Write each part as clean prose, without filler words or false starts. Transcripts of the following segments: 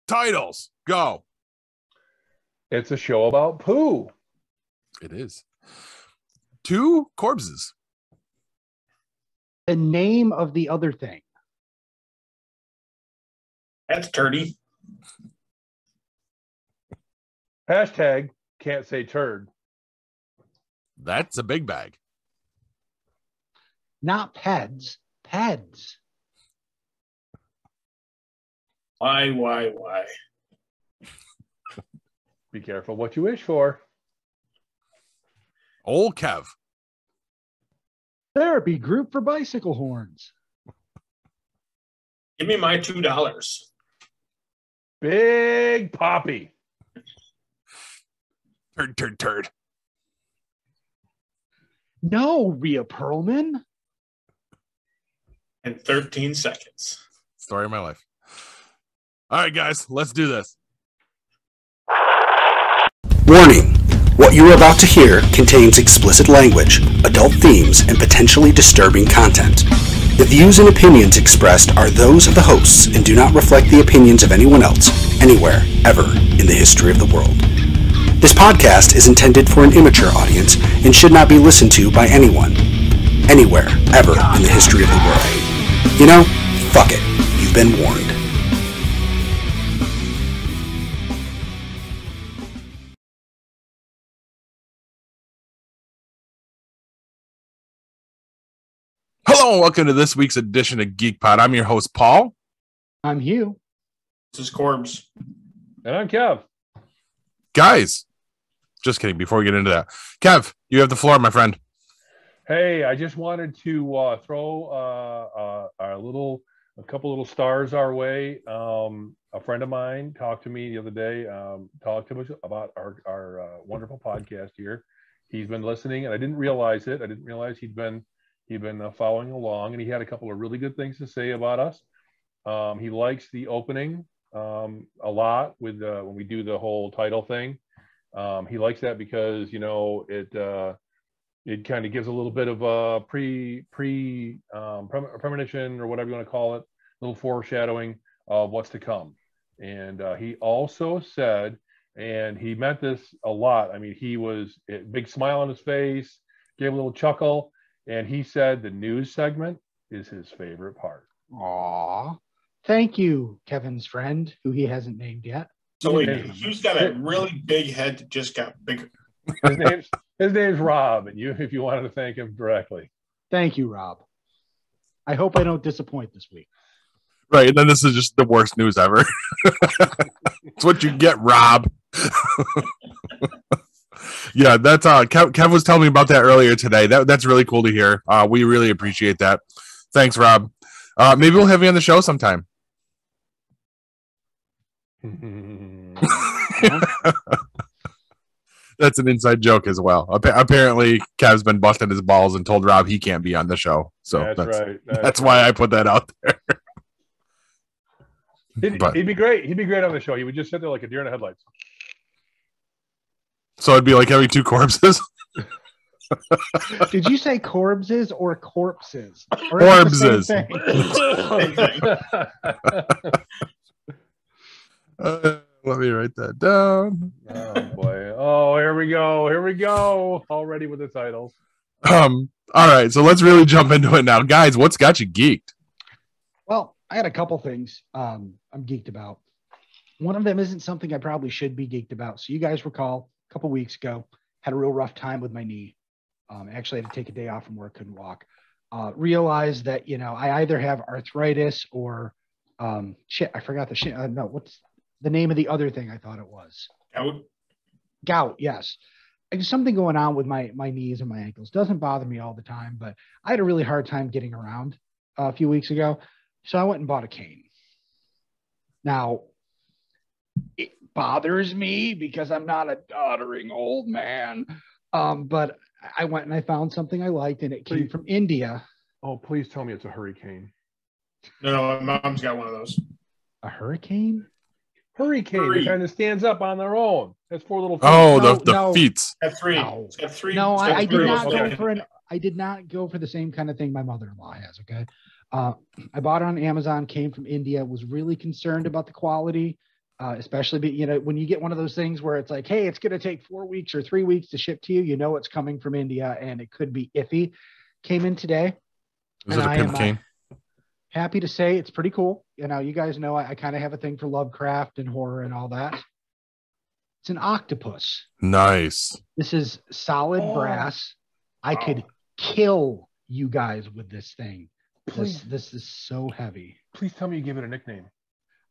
Titles, go. It's a show about poo. It is. 2 corpses. The name of the other thing. That's Turdy. Hashtag can't say turd. That's a big bag. Not peds. Peds. Why? Be careful what you wish for. Old Kev. Therapy group for bicycle horns. Give me my $2. Big Papi. Turd. No, Rhea Perlman. In 13 seconds. Story of my life. All right, guys, let's do this. Warning. What you are about to hear contains explicit language, adult themes, and potentially disturbing content. The views and opinions expressed are those of the hosts and do not reflect the opinions of anyone else, anywhere, ever, in the history of the world. This podcast is intended for an immature audience and should not be listened to by anyone, anywhere, ever, in the history of the world. You know, fuck it. You've been warned. Hello and welcome to this week's edition of Geek Pod. I'm your host, Paul. I'm Hugh. This is Corbs. And I'm Kev. Guys, just kidding. Before we get into that, Kev, you have the floor, my friend. Hey, I just wanted to throw a couple little stars our way. A friend of mine talked to me the other day, talked to us about our wonderful podcast here. He's been listening, and I didn't realize it. I didn't realize he'd been following along, and he had a couple of really good things to say about us. He likes the opening a lot with when we do the whole title thing. He likes that because it kind of gives a little bit of a premonition or whatever you want to call it, a little foreshadowing of what's to come. And he also said, and he meant this a lot. I mean, he was a big smile on his face, gave a little chuckle. And he said the news segment is his favorite part. Aw. Thank you, Kevin's friend, who he hasn't named yet. So Hugh's got a really big head that just got bigger. His name's Rob, and if you wanted to thank him directly. Thank you, Rob. I hope I don't disappoint this week. Right, and then this is just the worst news ever. It's what you get, Rob. Yeah, that's Kev was telling me about that earlier today. That's really cool to hear. We really appreciate that. Thanks, Rob. Maybe we'll have you on the show sometime. That's an inside joke as well. Apparently, Kev's been busting his balls and told Rob he can't be on the show. So that's right. That's why I put that out there. He'd be great. He'd be great on the show. He would just sit there like a deer in the headlights. So it'd be like having 2 corpses. Did you say Corbses or corpses? Corbses. Let me write that down. Oh boy! Oh, here we go. Already with the titles. All right, so let's really jump into it now, guys. What's got you geeked? Well, I had a couple things I'm geeked about. One of them isn't something I probably should be geeked about. So you guys recall a couple weeks ago, had a real rough time with my knee. Actually had to take a day off from work, couldn't walk. Realized that, I either have arthritis or I forgot the shit. No, what's the name of the other thing I thought it was? Gout, yes. There's something going on with my knees and my ankles. Doesn't bother me all the time, but I had a really hard time getting around a few weeks ago. So I went and bought a cane. Now, it bothers me because I'm not a doddering old man. But I went and I found something I liked, and it came from India. Oh, please tell me it's a hurricane. No, my mom's got one of those. A hurricane? Hurricane. It kind of stands up on their own. That's 4 little feet. Oh, the feet. It's got 3. No. It's got 3. No, I did not Okay. I did not go for the same kind of thing my mother-in-law has. Okay. I bought it on Amazon, came from India, was really concerned about the quality. especially, you know, when you get one of those things where it's like, hey, it's going to take 4 weeks or 3 weeks to ship to you. You know, it's coming from India and it could be iffy. Came in today. Is it a pimp cane? Happy to say it's pretty cool. You know, you guys know I kind of have a thing for Lovecraft and horror and all that. It's an octopus. Nice. This is solid brass. I could kill you guys with this thing. This is so heavy. Please tell me you give it a nickname.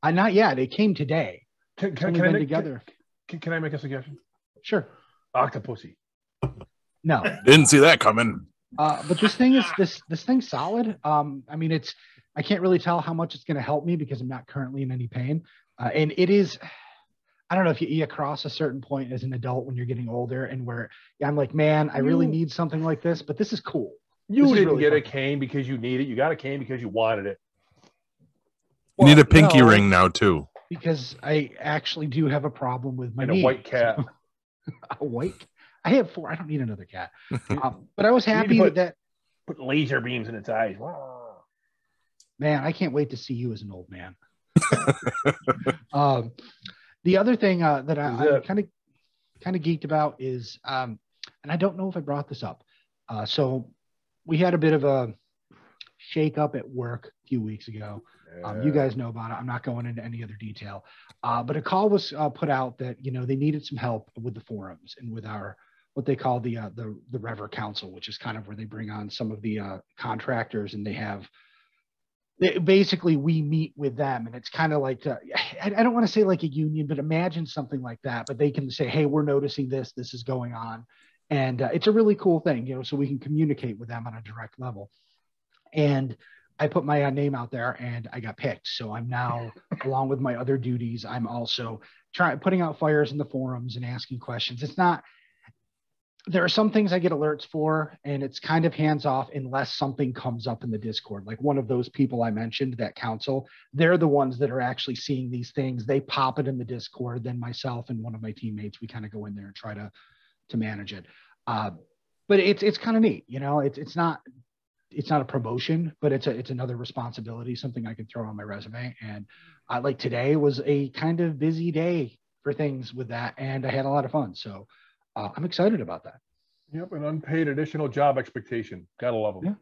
Not yet. It came today. Can I make a suggestion? Sure. Octopussy. No. Didn't see that coming. But this thing is this thing's solid. I mean, I can't really tell how much it's going to help me because I'm not currently in any pain. And it is, I don't know if you cross a certain point as an adult when you're getting older and where I'm like, man, I really need something like this, but this is cool. You didn't really get a cane because you need it. You got a cane because you wanted it. You need a pinky ring now too. Because I actually do have a problem with my knee. A white cat. A white? I have 4. I don't need another cat. But I was happy with that. Put laser beams in its eyes. Wow. Man, I can't wait to see you as an old man. The other thing that I'm kind of geeked about is, and I don't know if I brought this up. So we had a bit of a shake up at work a few weeks ago. You guys know about it. I'm not going into any other detail. But a call was put out that, you know, they needed some help with the forums and with our what they call the Rever Council, which is kind of where they bring on some of the contractors, and basically we meet with them, and it's kind of like I don't want to say like a union, but imagine something like that. But they can say, hey, we're noticing this is going on, and it's a really cool thing, you know, so we can communicate with them on a direct level. And I put my name out there and I got picked. So I'm now, along with my other duties, I'm also putting out fires in the forums and asking questions. There are some things I get alerts for, and it's kind of hands off unless something comes up in the Discord. Like one of those people I mentioned, that council, they're the ones that are actually seeing these things. They pop it in the Discord. Then myself and one of my teammates, we kind of go in there and try to manage it. But it's kind of neat. You know, it's not a promotion, but it's another responsibility, something I can throw on my resume. And like today was a kind of busy day for things with that, and I had a lot of fun. So I'm excited about that. Yep, an unpaid additional job expectation. Gotta love them. Yeah.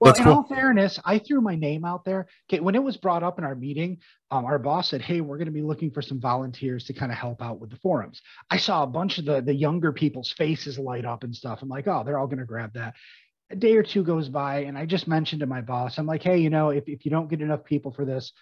Well, in all fairness, I threw my name out there. Okay, when it was brought up in our meeting, our boss said, hey, we're going to be looking for some volunteers to kind of help out with the forums. I saw a bunch of the younger people's faces light up and stuff. I'm like, oh, they're all going to grab that. A day or two goes by, and I just mentioned to my boss, I'm like, hey, you know, if you don't get enough people for this,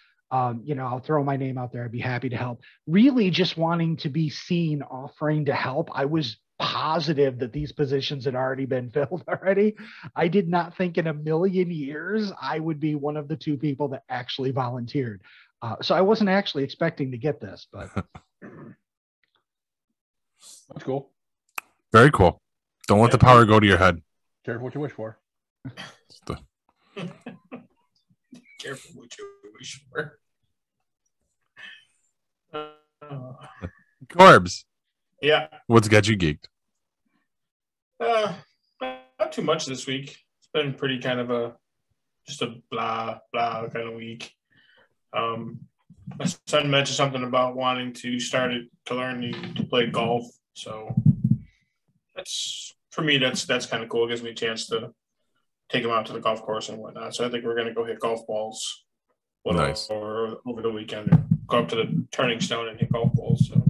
you know, I'll throw my name out there. I'd be happy to help. Really just wanting to be seen, offering to help. I was positive that these positions had already been filled already. I did not think in a million years I would be one of the 2 people that actually volunteered. So I wasn't actually expecting to get this, but that's cool. Very cool. Don't let the power go to your head. Careful what you wish for. Careful what you wish for. Corbs. Yeah. What's got you geeked? Not too much this week. It's been pretty kind of just a blah blah kind of week. My son mentioned something about wanting to to learn to play golf. So that's kind of cool. It gives me a chance to take him out to the golf course and whatnot. So I think we're going to go hit golf balls or over the weekend, or go up to the turning stone and hit golf balls. So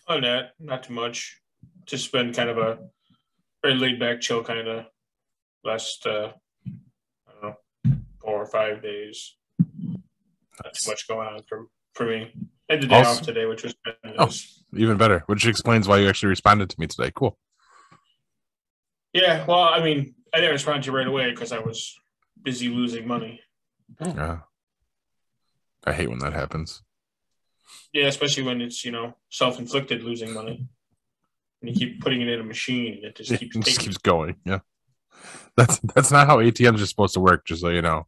other than that, not too much. Just been kind of a very laid back, chill kind of last, I don't know, 4 or 5 days. Not too much going on for me. I had the day off today, which was nice. Even better, which explains why you actually responded to me today. Cool. Yeah, well, I mean, I didn't respond to you right away because I was busy losing money. Yeah. I hate when that happens. Yeah, especially when it's, you know, self-inflicted losing money. And you keep putting it in a machine, it just keeps going. Yeah. That's not how ATMs are supposed to work, just so you know.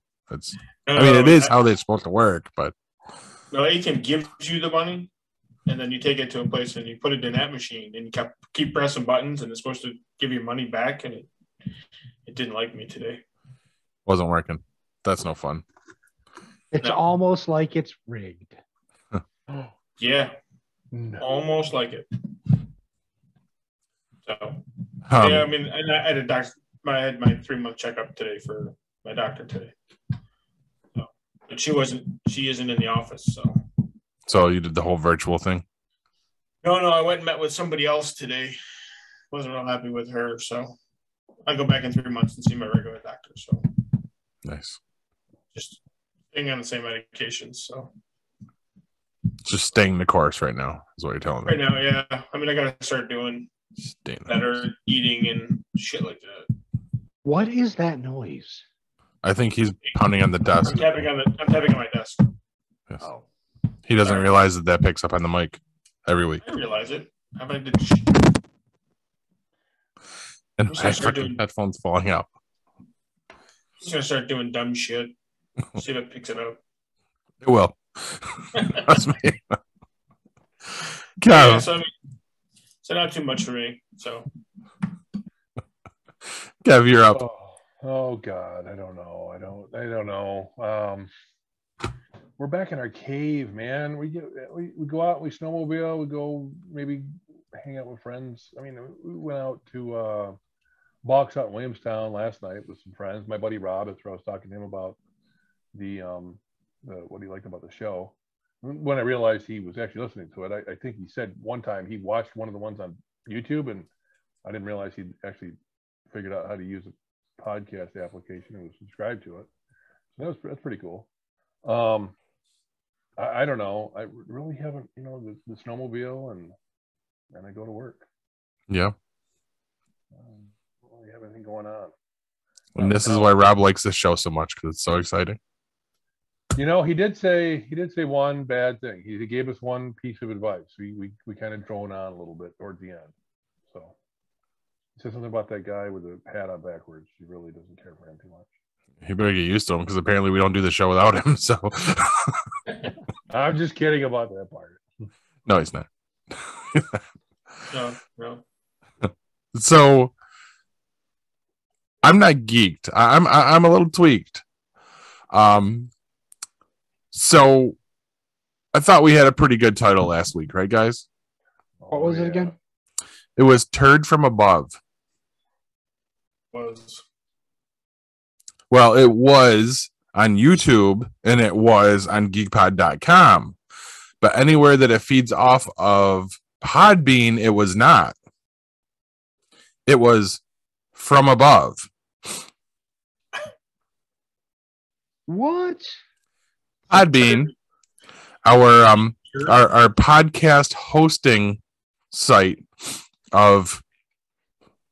It is how they're supposed to work, but no, ATM gives you the money, and then you take it to a place and you put it in that machine, and you keep pressing buttons, and it's supposed to give you money back, and it didn't like me today. Wasn't working. That's no fun. It's No. almost like it's rigged. Yeah, No. almost like it. So Um, yeah, I mean, and I had a doctor. I had my 3-month checkup today for my doctor today. So, but she isn't in the office. So you did the whole virtual thing? No, I went and met with somebody else today. Wasn't real happy with her, so I go back in 3 months and see my regular doctor. So Nice. just staying on the same medications. So Just staying the course right now is what you're telling me. right now, yeah. I mean, I gotta start doing Staying the better course. eating and shit like that. What is that noise? I think he's pounding on the desk. I'm tapping on my desk. Yes. Oh, He doesn't Sorry. realize that picks up on the mic every week. I realize it. How about I did? And I'm my gonna start fucking doing- headphones falling out. Just gonna start doing dumb shit. See if it picks it up. It will. Trust me. Yeah, Kev, so I mean, so not too much for me. So Kev, you're up. Oh God, I don't know. I don't know. We're back in our cave, man. We go out, we snowmobile, we go maybe hang out with friends. I mean, we went out to box out in Williamstown last night with some friends. My buddy Rob, that's where I was talking to him about the what he liked about the show. When I realized he was actually listening to it, I think he said one time he watched one of the ones on YouTube, and I didn't realize he'd actually figured out how to use a podcast application and was subscribed to it. So that's pretty cool. I don't know. I really haven't, the snowmobile and I go to work. Yeah. Don't really have anything going on. And this is why Rob likes this show so much, because it's so exciting. He did say one bad thing. He gave us one piece of advice. We kind of droned on a little bit towards the end. So he said something about that guy with the hat on backwards. He really doesn't care for him too much. You better get used to him, because apparently we don't do the show without him. So I'm just kidding about that part. no, he's not. no. So I'm not geeked. I'm a little tweaked. So I thought we had a pretty good title last week, right, guys? what was it again? It was Turd from Above. Well, it was on YouTube and it was on geekpod.com. But anywhere that it feeds off of Podbean, it was not. It was From Above. What? Podbean, our podcast hosting site of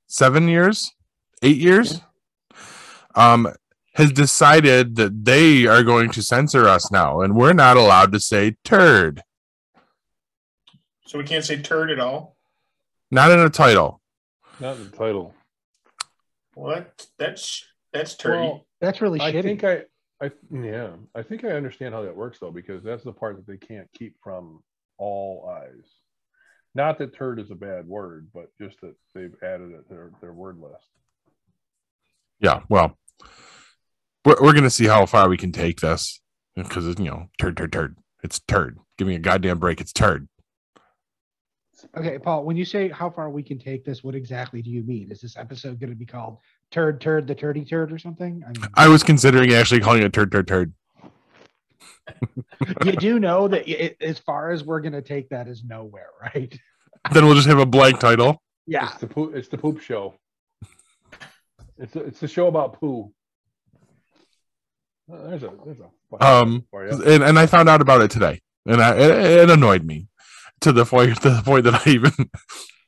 7 years, 8 years, has decided that they are going to censor us now, and we're not allowed to say turd. So we can't say turd at all. Not in a title. Not in the title. What? That's turdy. Well, That's really I shitty. think I think I understand how that works though, because that's the part that they can't keep from all eyes. Not that turd is a bad word, but just that they've added it to their word list. Yeah, well, we're going to see how far we can take this, because it's, turd. It's turd. Give me a goddamn break. It's turd. Okay, Paul, when you say how far we can take this, what exactly do you mean? Is this episode going to be called Turd, the Turdy Turd or something? I mean, I was considering actually calling it turd. you do know that as far as we're going to take that is nowhere, right? Then we'll just have a blank title. Yeah. It's the poop show. It's the show about poo. There's a for you. And I found out about it today, and it annoyed me to the point that I even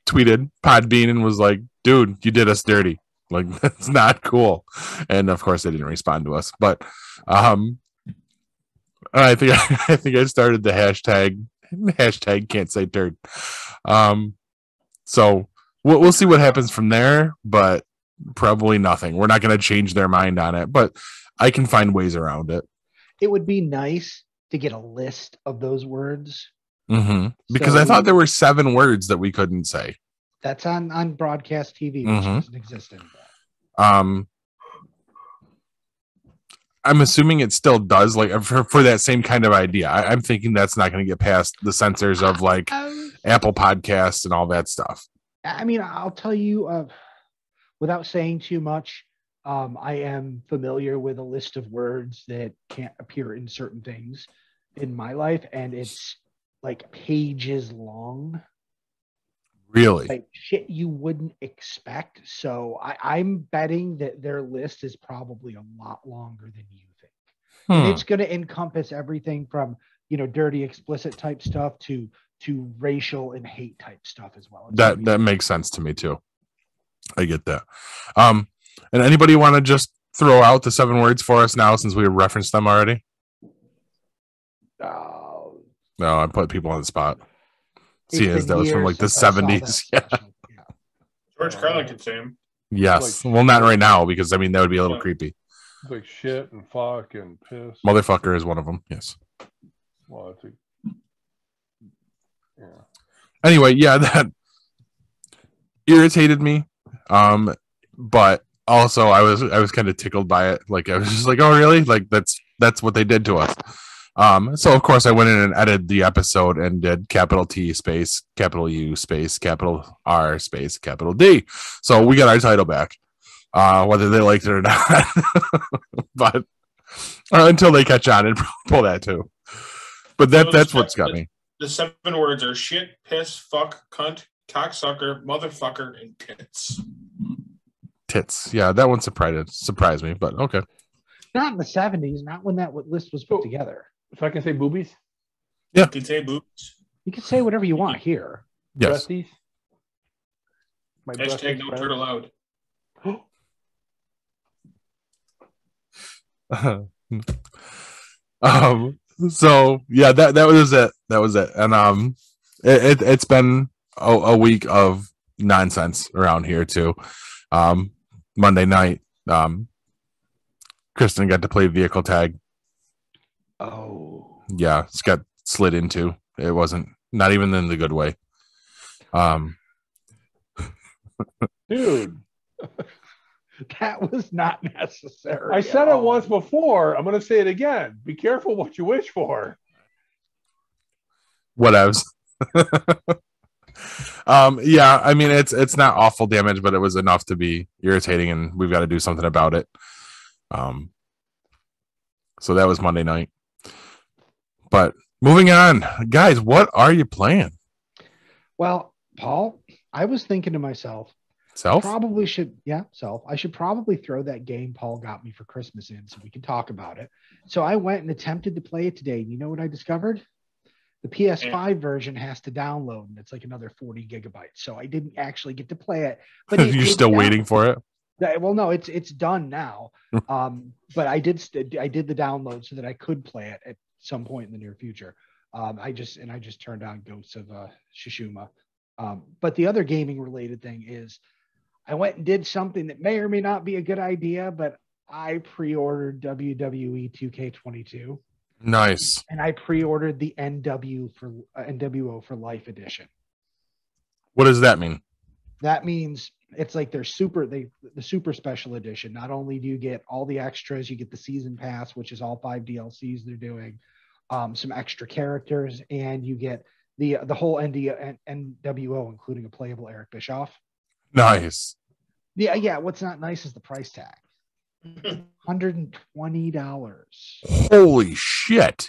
tweeted Podbean and was like, "Dude, you did us dirty. Like, that's not cool." And of course, they didn't respond to us. But I think I started the hashtag can't say turd. So we'll see what happens from there, but probably nothing. We're not going to change their mind on it, but I can find ways around it. It would be nice to get a list of those words. Mm-hmm. Because So I thought there were 7 words that we couldn't say. That's on broadcast TV, which Mhm. doesn't exist anymore. I'm assuming it still does, like for that same kind of idea. I'm thinking that's not going to get past the censors of like Apple Podcasts and all that stuff. I mean, I'll tell you, without saying too much, I am familiar with a list of words that can't appear in certain things in my life, and it's like pages long. Really? Like shit you wouldn't expect. So I'm betting that their list is probably a lot longer than you think. And it's going to encompass everything from, dirty, explicit type stuff to racial and hate type stuff as well. That makes sense to me too. I get that. And anybody want to just throw out the 7 words for us now since we referenced them already? No, I put people on the spot. Seeing as that was from like the 70s. Yeah. George Carlin could say him. Yes. Well, not right now because that would be a little creepy. Like shit and fuck and piss. Motherfucker is one of them. Yes. Well, yeah. Anyway, yeah, that irritated me. But also I was kind of tickled by it. Like I was just like, oh really? Like that's what they did to us. So of course I went in and edited the episode and did capital T space, capital U space, capital R space, capital D. So we got our title back, whether they liked it or not. But until they catch on and pull that too. But that's what's got me. The 7 words are shit, piss, fuck, cunt, cocksucker, motherfucker, and tits. Tits. Yeah, that one surprised me, but okay. Not in the 70s, not when that list was put together. So I can say boobies? Yeah. You can say boobs. You can say whatever you want here. Yes. Breasties? Hashtag no turd allowed. So yeah, that was it. That was it. And it's been a week of nonsense around here too. Monday night, Kristen got to play vehicle tag. Oh. Yeah, it's got slid into. It wasn't not even in the good way. Dude. That was not necessary. I said it once before. I'm going to say it again. Be careful what you wish for. Whatevs. Yeah, I mean it's not awful damage, but it was enough to be irritating, and we've got to do something about it. So that was Monday night. But moving on, guys, what are you playing? Well, Paul, I was thinking to myself, Self? I should probably throw that game Paul got me for Christmas in so we can talk about it. So I went and attempted to play it today. You know what I discovered? The PS5 version has to download, and it's like another 40 gigabytes. So I didn't actually get to play it. But you're still waiting for it? Well, no, it's done now. But I did the download so that I could play it at some point in the near future. I just turned on Ghosts of Tsushima. But the other gaming related thing is I went and did something that may or may not be a good idea, but I pre-ordered WWE 2K22. Nice. And I pre-ordered the NWO for Life edition. What does that mean? That means it's like the super special edition. Not only do you get all the extras, you get the season pass, which is all 5 DLCs they're doing, some extra characters, and you get the whole NWO, including a playable Eric Bischoff. Nice. Yeah. What's not nice is the price tag. $120. Holy shit.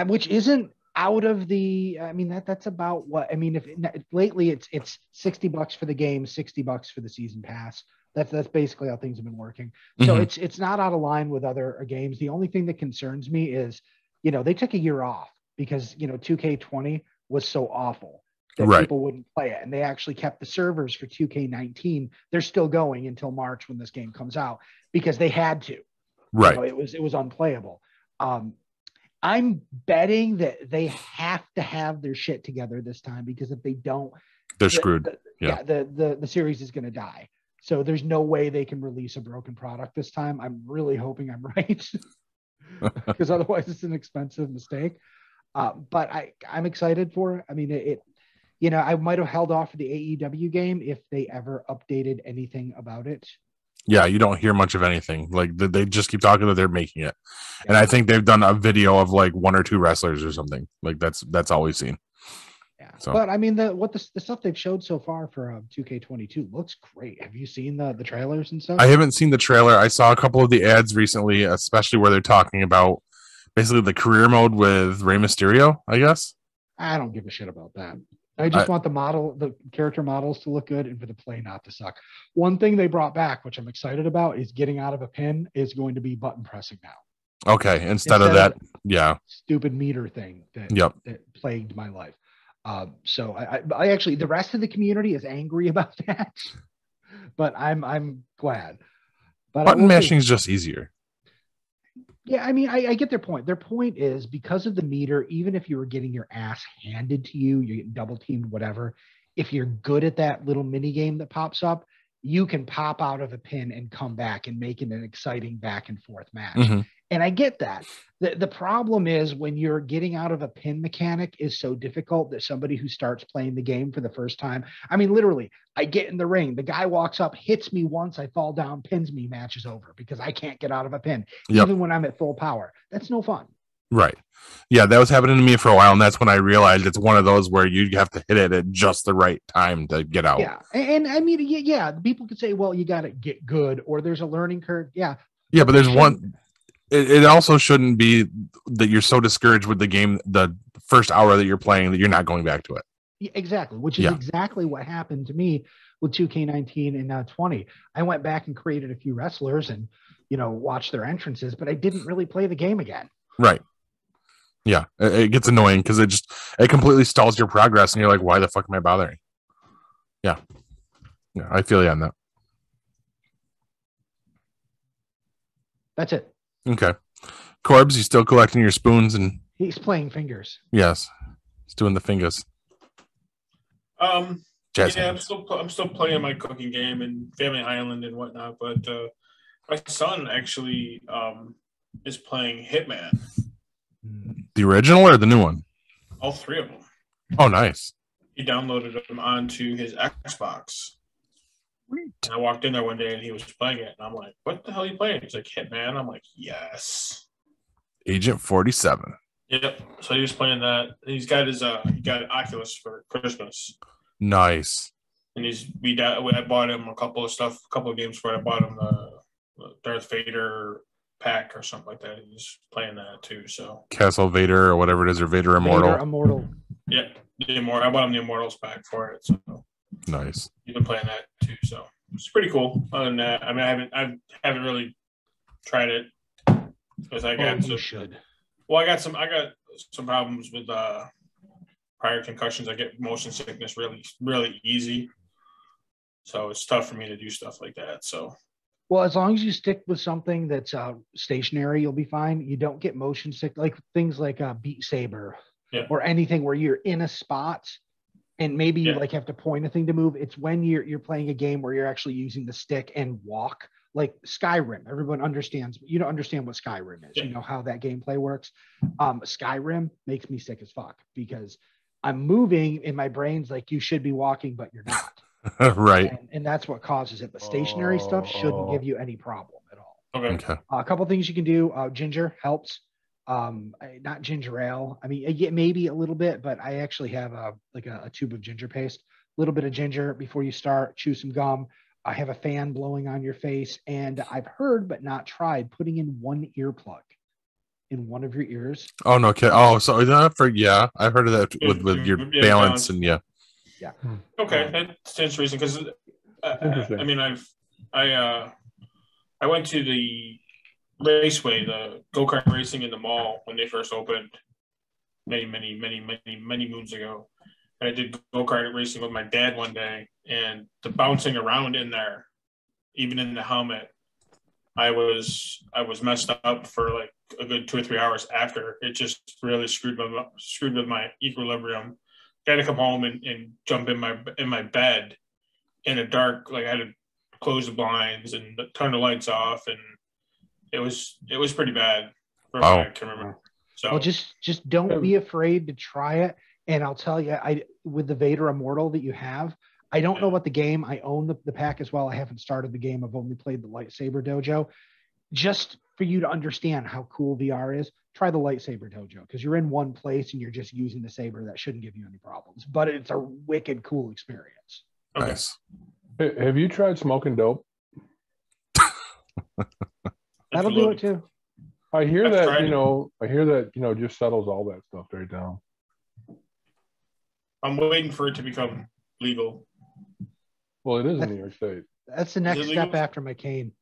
Which isn't out of the, I mean, that's about what, I mean, if lately it's $60 for the game, $60 for the season pass. That's basically how things have been working. So it's not out of line with other games. The only thing that concerns me is, they took a year off because, 2K20 was so awful that people wouldn't play it. And they actually kept the servers for 2K19. They're still going until March when this game comes out because they had to. Right. It was unplayable. I'm betting that they have to have their shit together this time because if they don't, they're screwed. The series is going to die. So there's no way they can release a broken product this time. I'm really hoping I'm right because otherwise it's an expensive mistake. But I'm excited for it. I mean, I might have held off for the AEW game if they ever updated anything about it. Yeah, you don't hear much of anything. Like they just keep talking that they're making it, and I think they've done a video of like 1 or 2 wrestlers or something. Like that's all we've seen. Yeah. So. But I mean, the stuff they've showed so far for 2K22 looks great. Have you seen the trailers and stuff? I haven't seen the trailer. I saw a couple of the ads recently, especially where they're talking about basically the career mode with Rey Mysterio, I guess. I don't give a shit about that. I just want the character models to look good and for the play not to suck. One thing they brought back, which I'm excited about, is getting out of a pin is going to be button pressing now. Okay, instead of that, stupid meter thing that plagued my life. So I actually, the rest of the community is angry about that, but I'm glad. But button mashing is just easier. Yeah, I mean, I get their point. Their point is because of the meter, even if you were getting your ass handed to you, you're getting double teamed, whatever. If you're good at that little mini game that pops up, you can pop out of a pin and come back and make it an exciting back and forth match. Mm-hmm. And I get that. The problem is when you're getting out of a pin mechanic is so difficult that somebody who starts playing the game for the first time, I mean, literally, I get in the ring, the guy walks up, hits me once, I fall down, pins me, match is over because I can't get out of a pin, even when I'm at full power. That's no fun. Right. Yeah, that was happening to me for a while, and that's when I realized it's one of those where you have to hit it at just the right time to get out. Yeah, and I mean, yeah, people could say, well, you got to get good, or there's a learning curve. Yeah. Yeah, but there's one... It also shouldn't be that you're so discouraged with the game the first hour that you're playing that you're not going back to it. Yeah, exactly, which is exactly what happened to me with 2K19 and now 20. I went back and created a few wrestlers and, watched their entrances, but I didn't really play the game again. Right. Yeah, it gets annoying because it completely stalls your progress and you're like, why the fuck am I bothering? Yeah, I feel you on that. That's it. Okay. Corbs, you still collecting your spoons and he's playing fingers. Yes. He's doing the fingers. I'm still playing my cooking game and Family Island and whatnot, but my son actually is playing Hitman. The original or the new one? All 3 of them. Oh, nice. He downloaded them onto his Xbox. And I walked in there one day and he was playing it, and I'm like, "What the hell are you playing?" He's like, "Hitman." I'm like, "Yes." Agent 47. Yep. So he was playing that. He's got his he got an Oculus for Christmas. Nice. And I bought him a couple of games for it. I bought him the Darth Vader pack or something like that. He's playing that too. So Castle Vader or whatever it is, or Vader Immortal. Vader Immortal. Yeah, the Immortal. I bought him the Immortals pack for it. So nice. You've been playing that too, so it's pretty cool. Other than that, I mean, I haven't really tried it because I got you should. Well, I got some problems with prior concussions. I get motion sickness really, really easy, so it's tough for me to do stuff like that. So, well, as long as you stick with something that's stationary, you'll be fine. You don't get motion sick, like things like Beat Saber or anything where you're in a spot. And maybe you have to point a thing to move. It's when you're playing a game where you're actually using the stick and walk, like Skyrim. Everyone understands. You don't understand what Skyrim is. Yeah. You know how that gameplay works. Skyrim makes me sick as fuck because I'm moving and my brain's like, you should be walking, but you're not. Right. And that's what causes it. But stationary stuff shouldn't give you any problem at all. Okay. A couple things you can do. Ginger helps. Not ginger ale. I mean, I get maybe a little bit, but I actually have a tube of ginger paste, a little bit of ginger before you start, chew some gum. I have a fan blowing on your face, and I've heard, but not tried, putting in one earplug in one of your ears. Oh, no. Okay. Oh, so I've heard of that with your balance and Yeah. Okay. That's interesting because I mean, I went to the Raceway, the go-kart racing in the mall when they first opened many moons ago. And I did go-kart racing with my dad one day, and the bouncing around in there, even in the helmet, I was messed up for like a good 2 or 3 hours after. It just really screwed with my equilibrium. I had to come home and jump in my bed in a dark, like I had to close the blinds and turn the lights off, and it was pretty bad. I can remember. So, well, just don't be afraid to try it. And I'll tell you, with the Vader Immortal that you have, I don't know about the game. I own the pack as well. I haven't started the game. I've only played the Lightsaber Dojo. Just for you to understand how cool VR is, try the Lightsaber Dojo, because you're in one place and you're just using the saber. That shouldn't give you any problems, but it's a wicked cool experience. Okay. Nice. Hey, have you tried smoking dope? That'll do it too. I hear I've that, tried you know, just settles all that stuff right down. I'm waiting for it to become legal. Well, it is in New York State. That's the next Is it step legal? after McCain.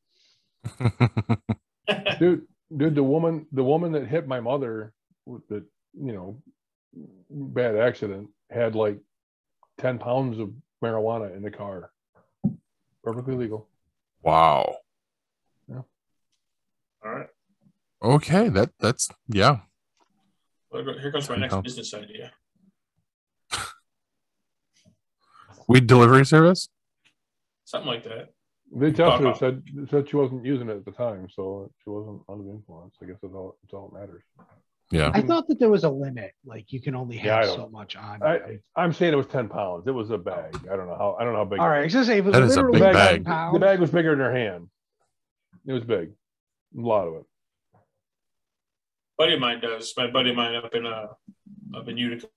Dude, the woman that hit my mother with the, you know, bad accident had like 10 pounds of marijuana in the car. Perfectly legal. Wow. Yeah. All right. Okay, that's yeah. Well, here comes my next business idea. Weed delivery service? Something like that. They tested her, said she wasn't using it at the time, so she wasn't under influence. I guess that's all that matters. Yeah. I thought that there was a limit, like you can only Yeah, have I so don't- much on. I'm saying it was 10 pounds. It was a bag. I don't know how big. All right, I was gonna say, if it was That is a literally big 10 bag. pounds, The bag was bigger than her hand. It was big. A lot of it. Buddy of mine does. My buddy of mine up in Utica.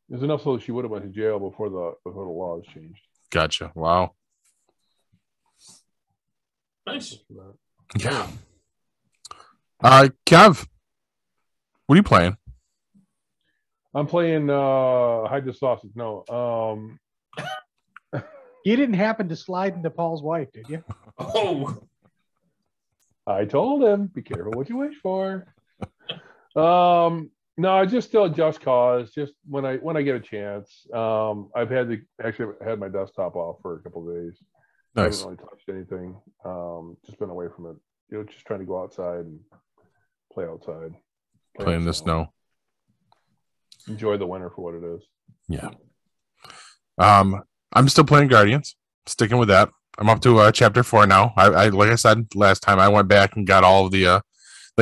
There's enough so that she would have went to jail before the laws changed. Gotcha. Wow. Nice. Yeah. Kev, what are you playing? I'm playing hide the sausage. No. you didn't happen to slide into Paul's wife, did you? Oh, I told him, be careful what you wish for. No, I just still Just Cause. Just when I get a chance. I've actually had my desktop off for a couple of days. Nice. I haven't really touched anything. Just been away from it. You know, just trying to go outside and play outside. Play in the snow. Enjoy the winter for what it is. Yeah. I'm still playing Guardians. Sticking with that. I'm up to chapter 4 now. I like I said last time, I went back and got all of the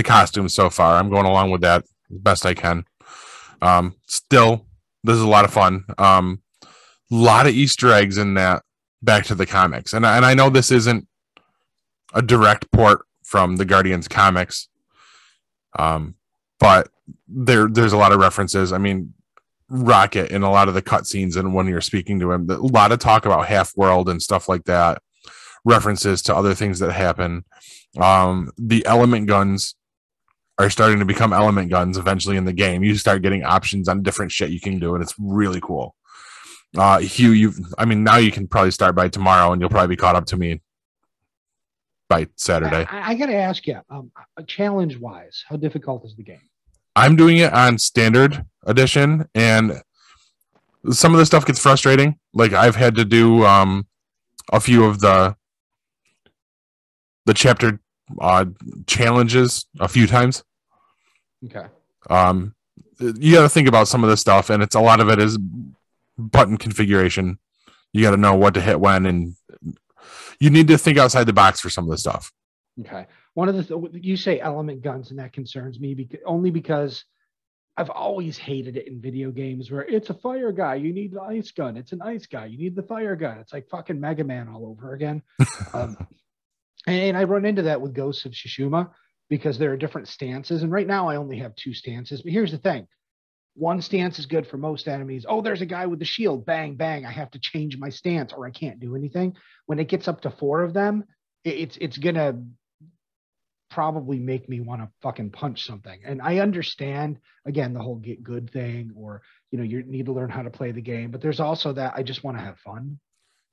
costumes so far. I'm going along with that as best I can. Still, this is a lot of fun. Lot of Easter eggs in that back to the comics. And I know this isn't a direct port from the Guardians comics. But there's a lot of references. I mean, Rocket in a lot of the cutscenes and when you're speaking to him, a lot of talk about Half-World and stuff like that, references to other things that happen. The element guns are starting to become element guns eventually in the game. You start getting options on different shit you can do, and it's really cool. Hugh, now you can probably start by tomorrow, and you'll probably be caught up to me by Saturday. I got to ask you, challenge-wise, how difficult is the game? I'm doing it on standard edition, and some of the stuff gets frustrating. Like I've had to do a few of the chapter challenges a few times. Okay. You got to think about some of this stuff, and a lot of it is button configuration. You got to know what to hit when, and you need to think outside the box for some of the stuff. Okay. One of you say element guns, and that concerns me only because I've always hated it in video games where it's a fire guy, you need the ice gun. It's an ice guy, you need the fire gun. It's like fucking Mega Man all over again. And I run into that with Ghosts of Tsushima because there are different stances. And right now I only have 2 stances. But here's the thing. One stance is good for most enemies. Oh, there's a guy with the shield. Bang, bang. I have to change my stance or I can't do anything. When it gets up to 4 of them, it's going to probably make me want to fucking punch something. And I understand, again, the whole get good thing, or, you know, you need to learn how to play the game. But there's also that I just want to have fun.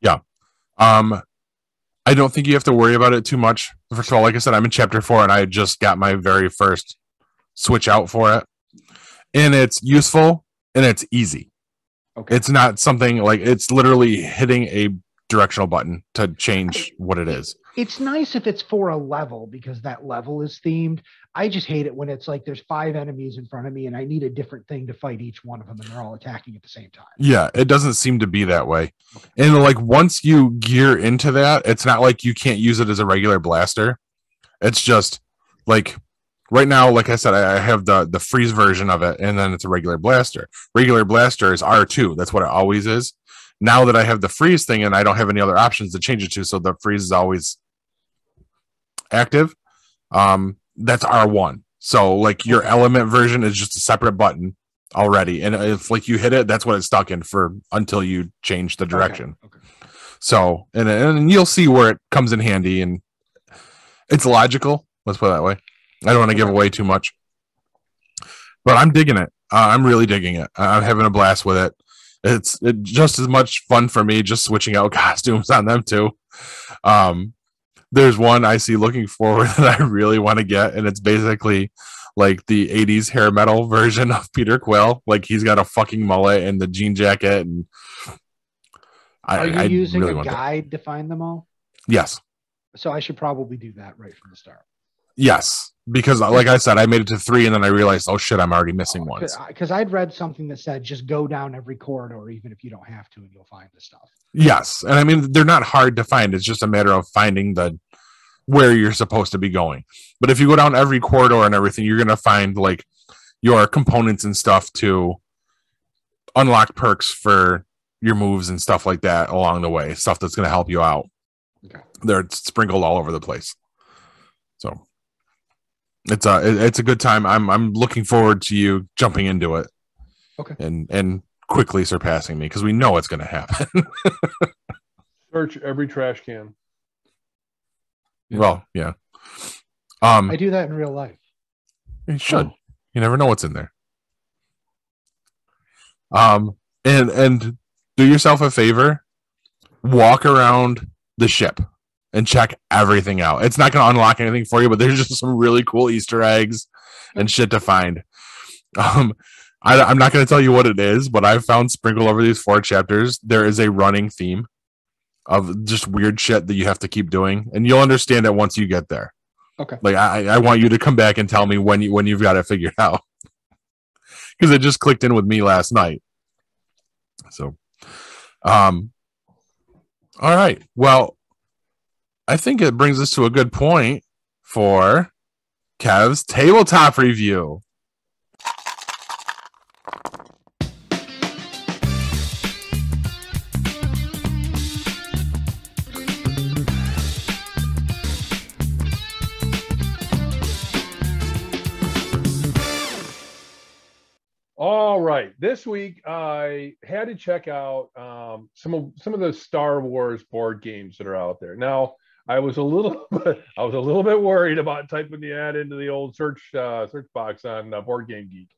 Yeah. I don't think you have to worry about it too much. First of all, like I said, I'm in chapter 4 and I just got my very first switch out for it. And it's useful and it's easy. Okay. It's not something like it's literally hitting a directional button to change what it is. It's nice if it's for a level because that level is themed. I just hate it when it's like there's 5 enemies in front of me and I need a different thing to fight each one of them and they're all attacking at the same time. Yeah, it doesn't seem to be that way. Okay. And like once you gear into that, it's not like you can't use it as a regular blaster. It's just like right now, like I said, I have the freeze version of it and then it's a regular blaster. Regular blaster is R2. That's what it always is. Now that I have the freeze thing and I don't have any other options to change it to, so the freeze is always active, that's R1. So like your element version is just a separate button already, and if like you hit it, that's what it's stuck in for until you change the direction. Okay. So and you'll see where it comes in handy, and it's logical. Let's put it that way. I don't want to give away too much, but I'm digging it. I'm really digging it. I'm having a blast with it. It's just as much fun for me just switching out costumes on them too. There's one I see looking forward that I really want to get, and it's basically like the 80s hair metal version of Peter Quill. Like he's got a fucking mullet and the jean jacket, and are you using really a guide to find them all? Yes. So I should probably do that right from the start. Yes, because like I said, I made it to 3 and then I realized, oh shit, I'm already missing ones. Because I'd read something that said just go down every corridor, even if you don't have to, and you'll find the stuff. Yes, and I mean they're not hard to find. It's just a matter of finding where you're supposed to be going. But if you go down every corridor and everything, you're gonna find like your components and stuff to unlock perks for your moves and stuff like that along the way. Stuff that's gonna help you out. Okay. They're sprinkled all over the place. So it's a good time. I'm looking forward to you jumping into it. Okay. And quickly surpassing me, because we know it's going to happen. Search every trash can. Well, yeah. I do that in real life. You should. Oh. You never know what's in there. And do yourself a favor. Walk around the ship and check everything out. It's not going to unlock anything for you, but there's just some really cool Easter eggs and shit to find. I'm not going to tell you what it is, but I've found sprinkled over these 4 chapters, there is a running theme of just weird shit that you have to keep doing, and you'll understand it once you get there. Okay. Like I want you to come back and tell me when you've got it figured out, because it just clicked in with me last night. So, all right. Well, I think it brings us to a good point for Kev's tabletop review. All right, this week I had to check out some of the Star Wars board games that are out there. Now, I was a little bit worried about typing the ad into the old search box on Board Game Geek.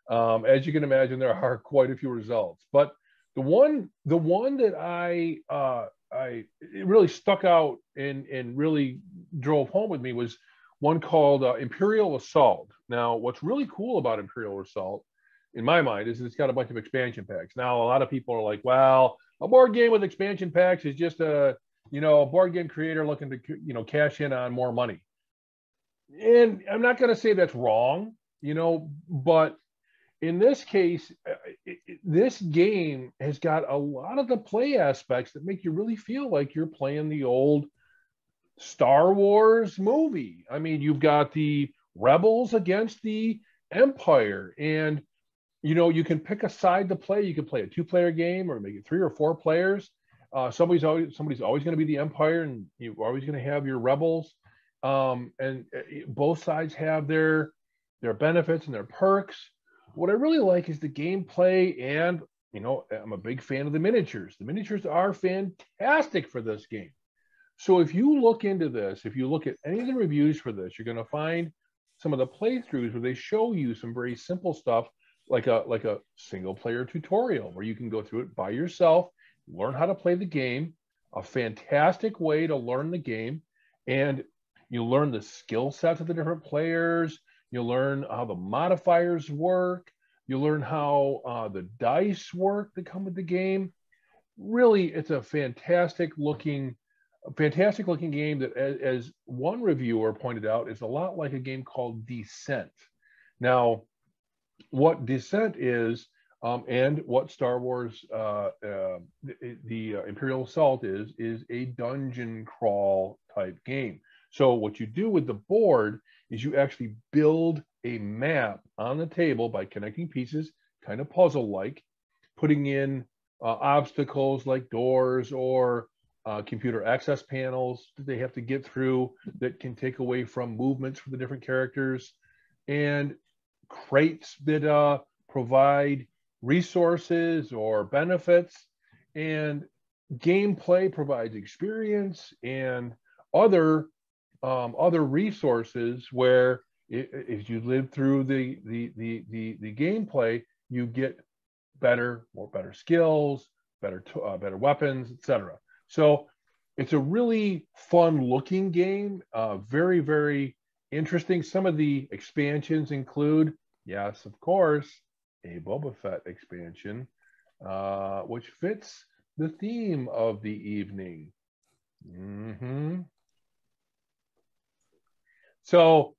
As you can imagine, there are quite a few results, but the one that it really stuck out and really drove home with me was one called Imperial Assault. Now, what's really cool about Imperial Assault, in my mind, is it's got a bunch of expansion packs. Now, a lot of people are like, well, a board game with expansion packs is just a board game creator looking to, cash in on more money. And I'm not going to say that's wrong, but in this case, this game has got a lot of the play aspects that make you really feel like you're playing the old Star Wars movie. I mean, you've got the rebels against the Empire, and you can pick a side to play. You can play a 2-player game or make it 3 or 4 players. Somebody's always going to be the Empire, and you're always going to have your rebels. And both sides have their benefits and their perks. What I really like is the gameplay, and I'm a big fan of the miniatures. The miniatures are fantastic for this game. So if you look into this, if you look at any of the reviews for this, you're going to find some of the playthroughs where they show you some very simple stuff, like a single player tutorial where you can go through it by yourself, learn how to play the game. A fantastic way to learn the game, and you learn the skill sets of the different players. You learn how the modifiers work. You learn how the dice work that come with the game. Really, it's a fantastic looking game that, as one reviewer pointed out, is a lot like a game called Descent. Now, what Descent is, and what Star Wars, the Imperial Assault is a dungeon crawl type game. So what you do with the board is you actually build a map on the table by connecting pieces, kind of puzzle-like, putting in obstacles like doors or computer access panels that they have to get through that can take away from movements for the different characters, and crates that provide resources or benefits, and gameplay provides experience and other resources where if you live through the gameplay, you get better skills, better weapons, etc. So it's a really fun looking game, very, very interesting. Some of the expansions include, yes, of course, a Boba Fett expansion, which fits the theme of the evening. So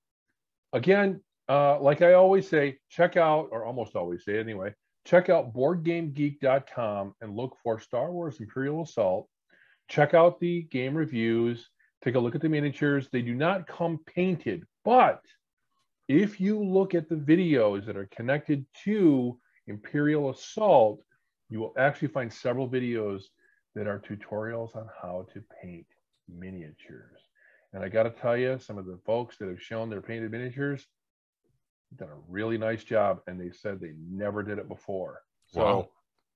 again, like I always say, check out, or almost always say anyway, check out BoardGameGeek.com and look for Star Wars Imperial Assault. Check out the game reviews. Take a look at the miniatures. They do not come painted, but if you look at the videos that are connected to Imperial Assault, you will actually find several videos that are tutorials on how to paint miniatures. And I got to tell you, some of the folks that have shown their painted miniatures have done a really nice job, and they said they never did it before. So Wow.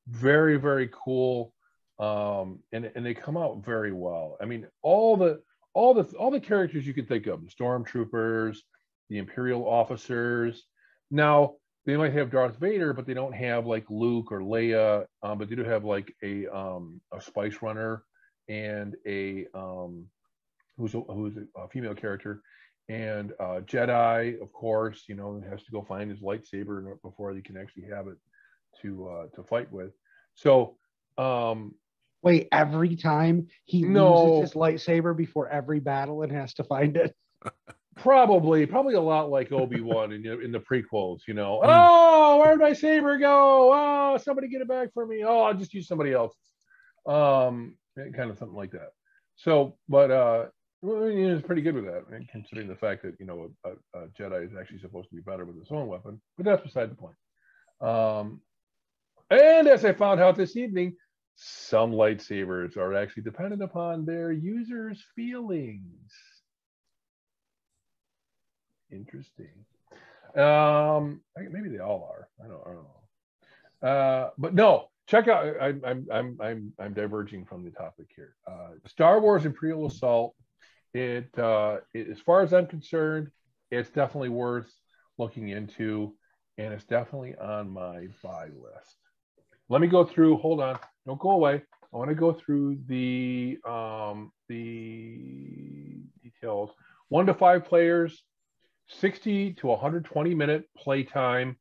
very, very cool. And they come out very well. I mean, all the characters you can think of, the stormtroopers, the Imperial officers. Now they might have Darth Vader, but they don't have like Luke or Leia. But they do have like a Spice Runner and a who's a female character, and Jedi, of course. You know, has to go find his lightsaber before he can actually have it to fight with. So. Wait, every time he loses his lightsaber before every battle and has to find it? Probably a lot like Obi-Wan in the prequels, you know. Oh, where'd my saber go? Oh, somebody get it back for me. Oh, I'll just use somebody else's. Kind of something like that. So, but it's pretty good with that, considering the fact that, you know, a Jedi is actually supposed to be better with his own weapon, but that's beside the point. And as I found out this evening, some lightsabers are actually dependent upon their users' feelings. Interesting. Maybe they all are. I don't know. But no, check out. I'm diverging from the topic here. Star Wars Imperial Assault. It as far as I'm concerned, it's definitely worth looking into, and it's definitely on my buy list. Let me go through. Hold on. Don't go away. I want to go through the details. 1 to 5 players, 60 to 120 minute play time,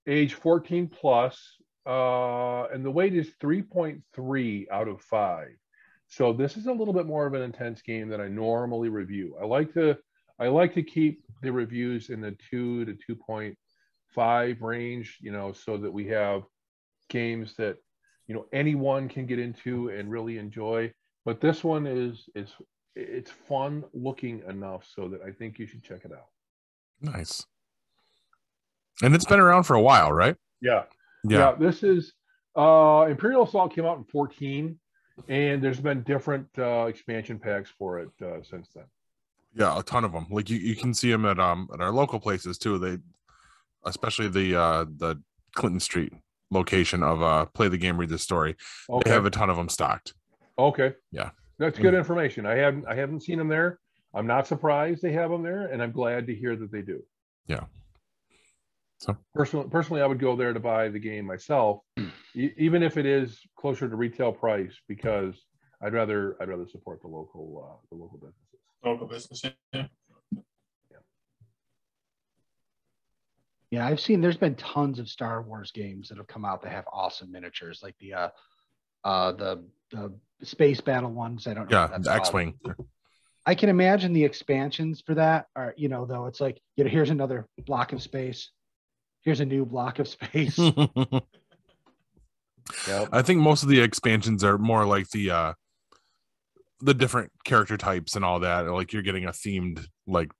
age 14 plus, and the weight is 3.3 out of 5. So this is a little bit more of an intense game than I normally review. I like to keep the reviews in the 2 to 2.5 range, you know, so that we have games that, you know, anyone can get into and really enjoy. But this one it's fun looking enough so that I think you should check it out. Nice. And it's been around for a while, right? Yeah. This is Imperial Assault came out in 2014, and there's been different expansion packs for it since then. Yeah, a ton of them. Like you can see them at our local places too. They, especially the Clinton Street location of Play the Game, Read the Story. Okay. They have a ton of them stocked. Okay. Yeah. That's good information. I haven't seen them there. I'm not surprised they have them there, and I'm glad to hear that they do. Yeah. So personally, I would go there to buy the game myself, even if it is closer to retail price, because I'd rather support the local businesses. Local business. Yeah. Yeah, I've seen there's been tons of Star Wars games that have come out that have awesome miniatures, like the space battle ones. I don't know. Yeah, the X-Wing. I can imagine the expansions for that are, you know, though it's like, you know, here's another block of space. Here's a new block of space. Yep. I think most of the expansions are more like the different character types and all that. Like you're getting a themed, like,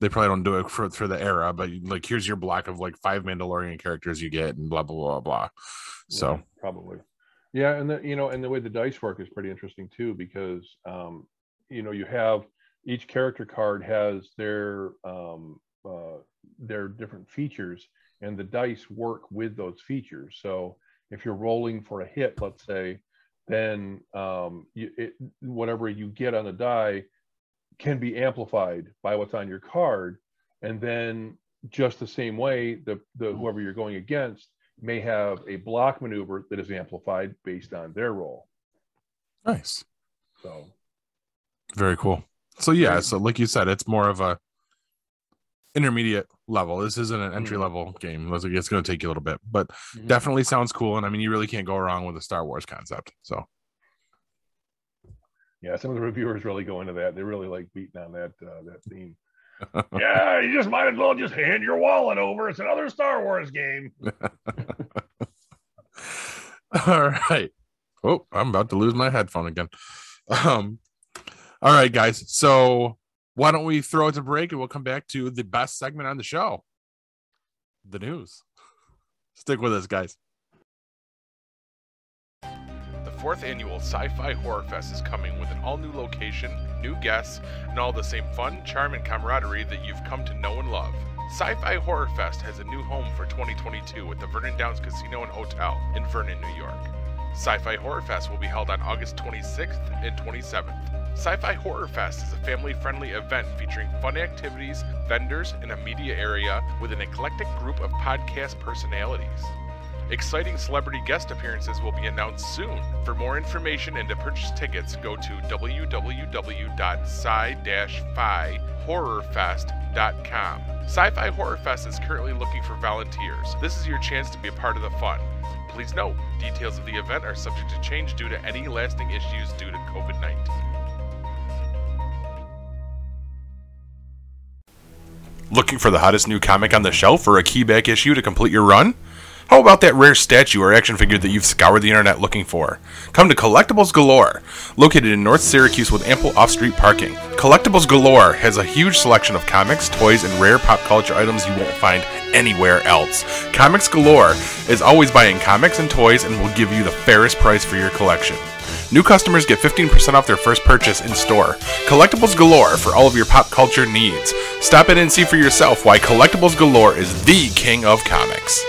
they probably don't do it for the era, but like here's your block of like 5 Mandalorian characters you get and blah blah blah blah. So yeah, probably. Yeah, and the way the dice work is pretty interesting too, because you have each character card has their different features, and the dice work with those features. So if you're rolling for a hit, let's say, then whatever you get on the die can be amplified by what's on your card, and then just the same way, the whoever you're going against may have a block maneuver that is amplified based on their roll. Nice. So very cool. So yeah, so like you said, it's more of a intermediate level. This isn't an entry level game. It's going to take you a little bit, but definitely sounds cool. And I mean, you really can't go wrong with a Star Wars concept. So yeah, some of the reviewers really go into that. They really like beating on that theme. Yeah, you just might as well just hand your wallet over. It's another Star Wars game. All right. Oh, I'm about to lose my headphone again. All right, guys. So why don't we throw it to break and we'll come back to the best segment on the show, the news. Stick with us, guys. The 4th annual Sci-Fi Horror Fest is coming with an all-new location, new guests, and all the same fun, charm, and camaraderie that you've come to know and love. Sci-Fi Horror Fest has a new home for 2022 at the Vernon Downs Casino and Hotel in Vernon, New York. Sci-Fi Horror Fest will be held on August 26th and 27th. Sci-Fi Horror Fest is a family-friendly event featuring fun activities, vendors, and a media area with an eclectic group of podcast personalities. Exciting celebrity guest appearances will be announced soon. For more information and to purchase tickets, go to www.sci-fi-horrorfest.com. Sci-Fi Horror Fest is currently looking for volunteers. This is your chance to be a part of the fun. Please note, details of the event are subject to change due to any lasting issues due to COVID-19. Looking for the hottest new comic on the shelf or a keyback issue to complete your run? How about that rare statue or action figure that you've scoured the internet looking for? Come to Collectibles Galore. Located in North Syracuse with ample off-street parking, Collectibles Galore has a huge selection of comics, toys, and rare pop culture items you won't find anywhere else. Comics Galore is always buying comics and toys and will give you the fairest price for your collection. New customers get 15% off their first purchase in store. Collectibles Galore for all of your pop culture needs. Stop in and see for yourself why Collectibles Galore is the king of comics.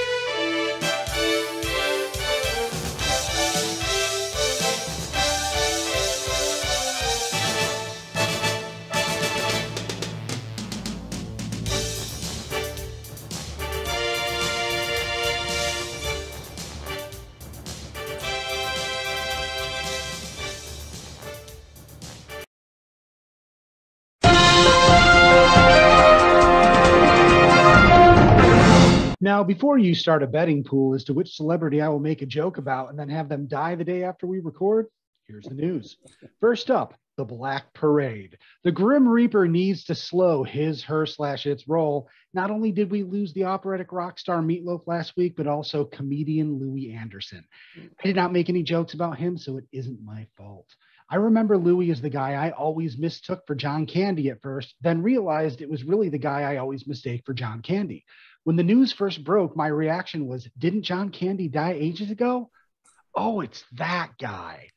Now, before you start a betting pool as to which celebrity I will make a joke about and then have them die the day after we record, here's the news. First up, the Black Parade. The Grim Reaper needs to slow its roll. Not only did we lose the operatic rock star Meatloaf last week, but also comedian Louie Anderson. I did not make any jokes about him, so it isn't my fault. I remember Louie as the guy I always mistook for John Candy at first, then realized it was really the guy I always mistake for John Candy. When the news first broke, my reaction was, didn't John Candy die ages ago? Oh, it's that guy.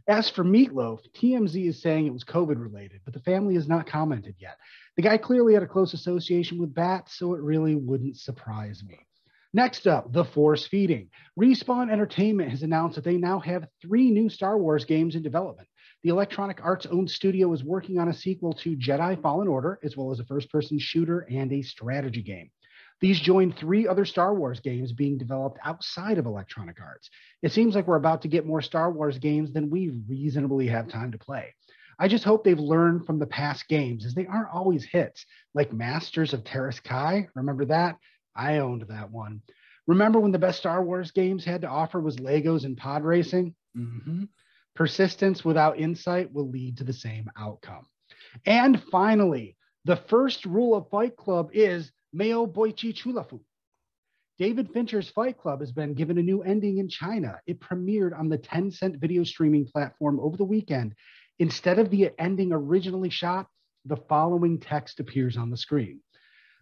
As for Meatloaf, TMZ is saying it was COVID-related, but the family has not commented yet. The guy clearly had a close association with bats, so it really wouldn't surprise me. Next up, the Force Feeding. Respawn Entertainment has announced that they now have 3 new Star Wars games in development. The Electronic Arts-owned studio is working on a sequel to Jedi Fallen Order, as well as a first-person shooter and a strategy game. These join 3 other Star Wars games being developed outside of Electronic Arts. It seems like we're about to get more Star Wars games than we reasonably have time to play. I just hope they've learned from the past games, as they aren't always hits, like Masters of Terras Kai. Remember that? I owned that one. Remember when the best Star Wars games had to offer was Legos and pod racing? Persistence without insight will lead to the same outcome. And finally, the first rule of Fight Club is Meo Boichi Chulafu. David Fincher's Fight Club has been given a new ending in China. It premiered on the Tencent video streaming platform over the weekend. Instead of the ending originally shot, the following text appears on the screen.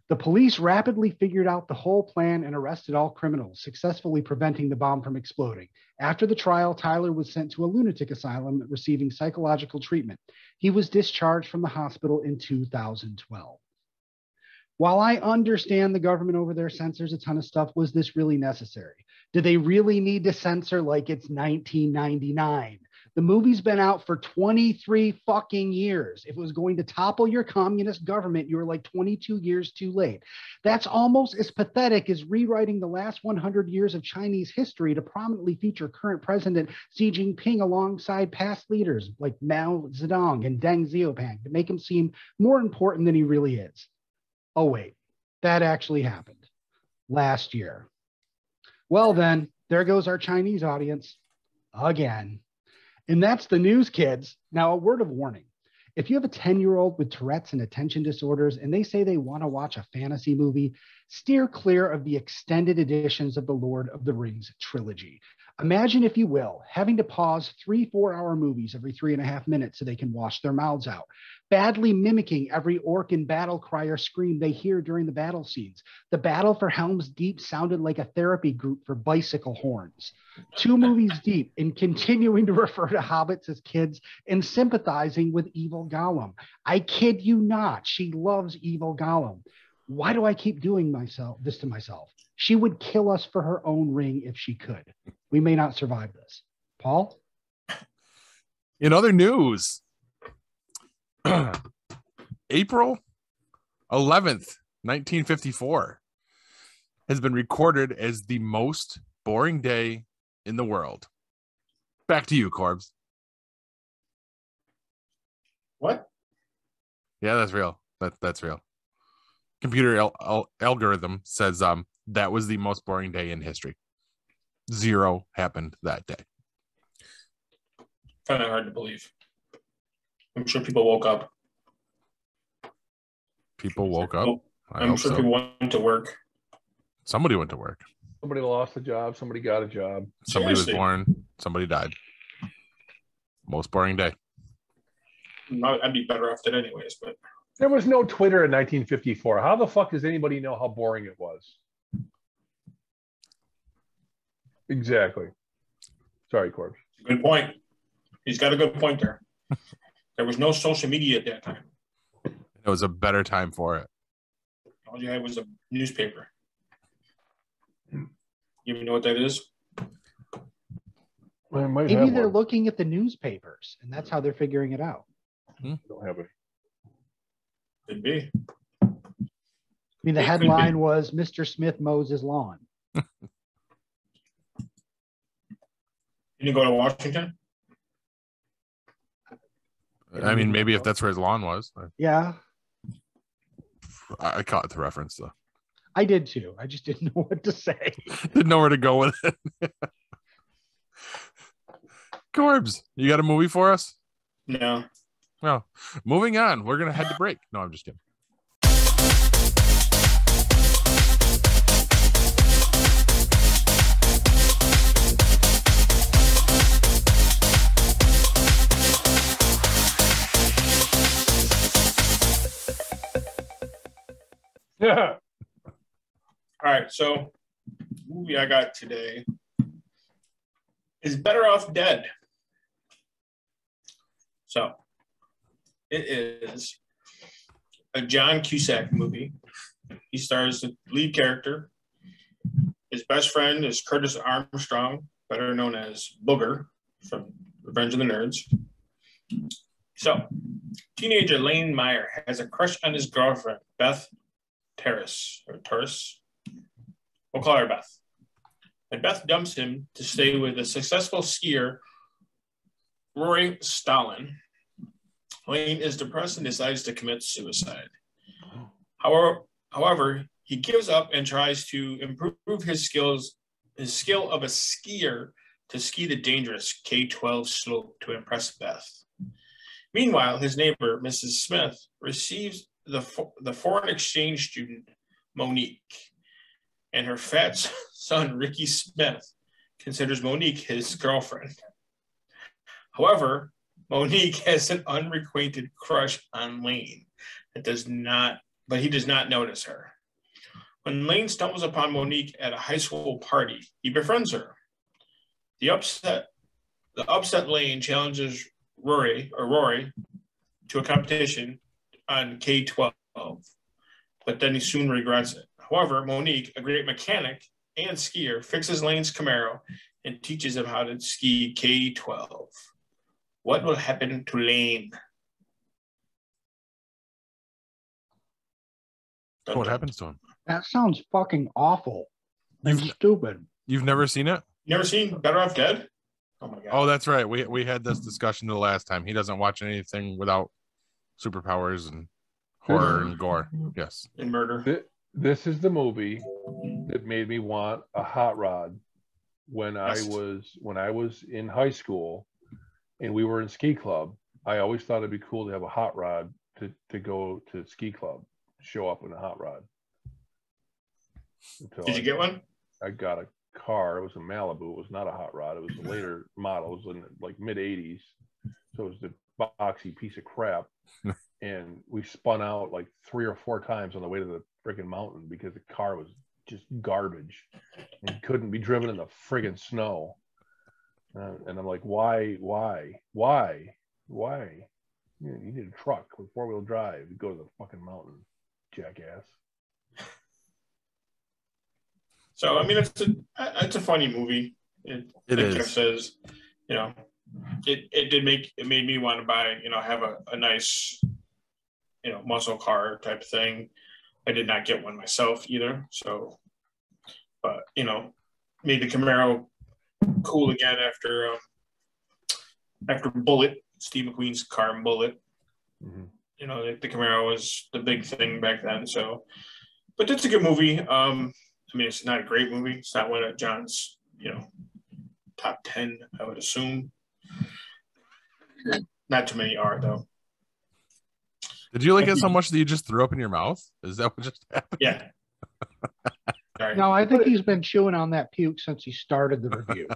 The police rapidly figured out the whole plan and arrested all criminals, successfully preventing the bomb from exploding. After the trial, Tyler was sent to a lunatic asylum receiving psychological treatment. He was discharged from the hospital in 2012. While I understand the government over there censors a ton of stuff, was this really necessary? Do they really need to censor like it's 1999? The movie's been out for 23 fucking years. If it was going to topple your communist government, you were like 22 years too late. That's almost as pathetic as rewriting the last 100 years of Chinese history to prominently feature current President Xi Jinping alongside past leaders like Mao Zedong and Deng Xiaoping to make him seem more important than he really is. Oh, wait, that actually happened last year. Well, then, there goes our Chinese audience again. And that's the news, kids. Now, a word of warning. If you have a 10-year-old with Tourette's and attention disorders and they say they want to watch a fantasy movie, steer clear of the extended editions of the Lord of the Rings trilogy. Imagine, if you will, having to pause 3 4-hour movies every 3.5 minutes so they can wash their mouths out, badly mimicking every orc and battle cry or scream they hear during the battle scenes. The battle for Helm's Deep sounded like a therapy group for bicycle horns. 2 movies deep in continuing to refer to hobbits as kids and sympathizing with evil Gollum. I kid you not, she loves evil Gollum. Why do I keep doing this to myself? She would kill us for her own ring if she could. We may not survive this. Paul? In other news, April 11th, 1954 has been recorded as the most boring day in the world. Back to you, Corbs. What? Yeah, that's real. That's real. Computer algorithm says that was the most boring day in history. 0 happened that day. Kind of hard to believe. I'm sure people woke up. People woke up? I'm sure people went to work. Somebody went to work. Somebody lost a job. Somebody got a job. Somebody was born. Somebody died. Most boring day. I'd be better off dead anyways, but... There was no Twitter in 1954. How the fuck does anybody know how boring it was? Exactly. Sorry, Corbs. Good point. He's got a good point there. There was no social media at that time. It was a better time for it. All you had was a newspaper. You even know what that is? Maybe they're looking at the newspapers, and that's how they're figuring it out. Don't have it. Could be. I mean, the headline was Mr. Smith mows his lawn. You didn't go to Washington? I mean, maybe if that's where his lawn was. Yeah. I caught the reference, though. I did, too. I just didn't know what to say. Didn't know where to go with it. Corbs, you got a movie for us? No. Well, moving on. We're going to head to break. No, I'm just kidding. Yeah. All right, so the movie I got today is Better Off Dead. So it is a John Cusack movie. He stars the lead character. His best friend is Curtis Armstrong, better known as Booger from Revenge of the Nerds. So teenager Lane Meyer has a crush on his girlfriend, Beth Terrace. We'll call her Beth. And Beth dumps him to stay with a successful skier, Roy Stalin. Lane is depressed and decides to commit suicide. However, he gives up and tries to improve his skill of a skier to ski the dangerous K-12 slope to impress Beth. Meanwhile, his neighbor, Mrs. Smith, receives the foreign exchange student, Monique, and her fat son, Ricky Smith, considers Monique his girlfriend. However, Monique has an unrequited crush on Lane but he does not notice her. When Lane stumbles upon Monique at a high school party, he befriends her. The upset Lane challenges Rory to a competition on K-12, but then he soon regrets it. However, Monique, a great mechanic and skier, fixes Lane's Camaro and teaches him how to ski K-12. What will happen to Lane? What happens to him? That sounds fucking awful. And stupid. You've never seen it? Never seen Better Off Dead? Oh my god. Oh, that's right. We had this discussion the last time. He doesn't watch anything without superpowers and horror and gore. Yes. And murder. This is the movie that made me want a hot rod when I was in high school and we were in ski club. I always thought it'd be cool to have a hot rod to go to ski club, show up in a hot rod. Did you get one? I got a car. It was a Malibu. It was not a hot rod. It was a later model. It was in like mid 80s. So it was the boxy piece of crap. And we spun out like 3 or 4 times on the way to the freaking mountain because the car was just garbage and couldn't be driven in the friggin' snow. And I'm like, why? You need a truck with 4-wheel drive to go to the fucking mountain, jackass. So I mean, it's a funny movie. It is. Jeff says, you know, it made me want to buy, you know, have a nice, you know, muscle car type thing. I did not get one myself either. So, but you know, made the Camaro cool again after Bullet, Steve McQueen's car and Bullet. Mm-hmm. You know, the Camaro was the big thing back then. So, but it's a good movie. I mean, it's not a great movie. It's not one of John's, you know, top 10, I would assume. Not too many are, though. Did you like it so much that you just threw up in your mouth? Is that what just happened? Yeah. Sorry. No, I think he's been chewing on that puke since he started the review.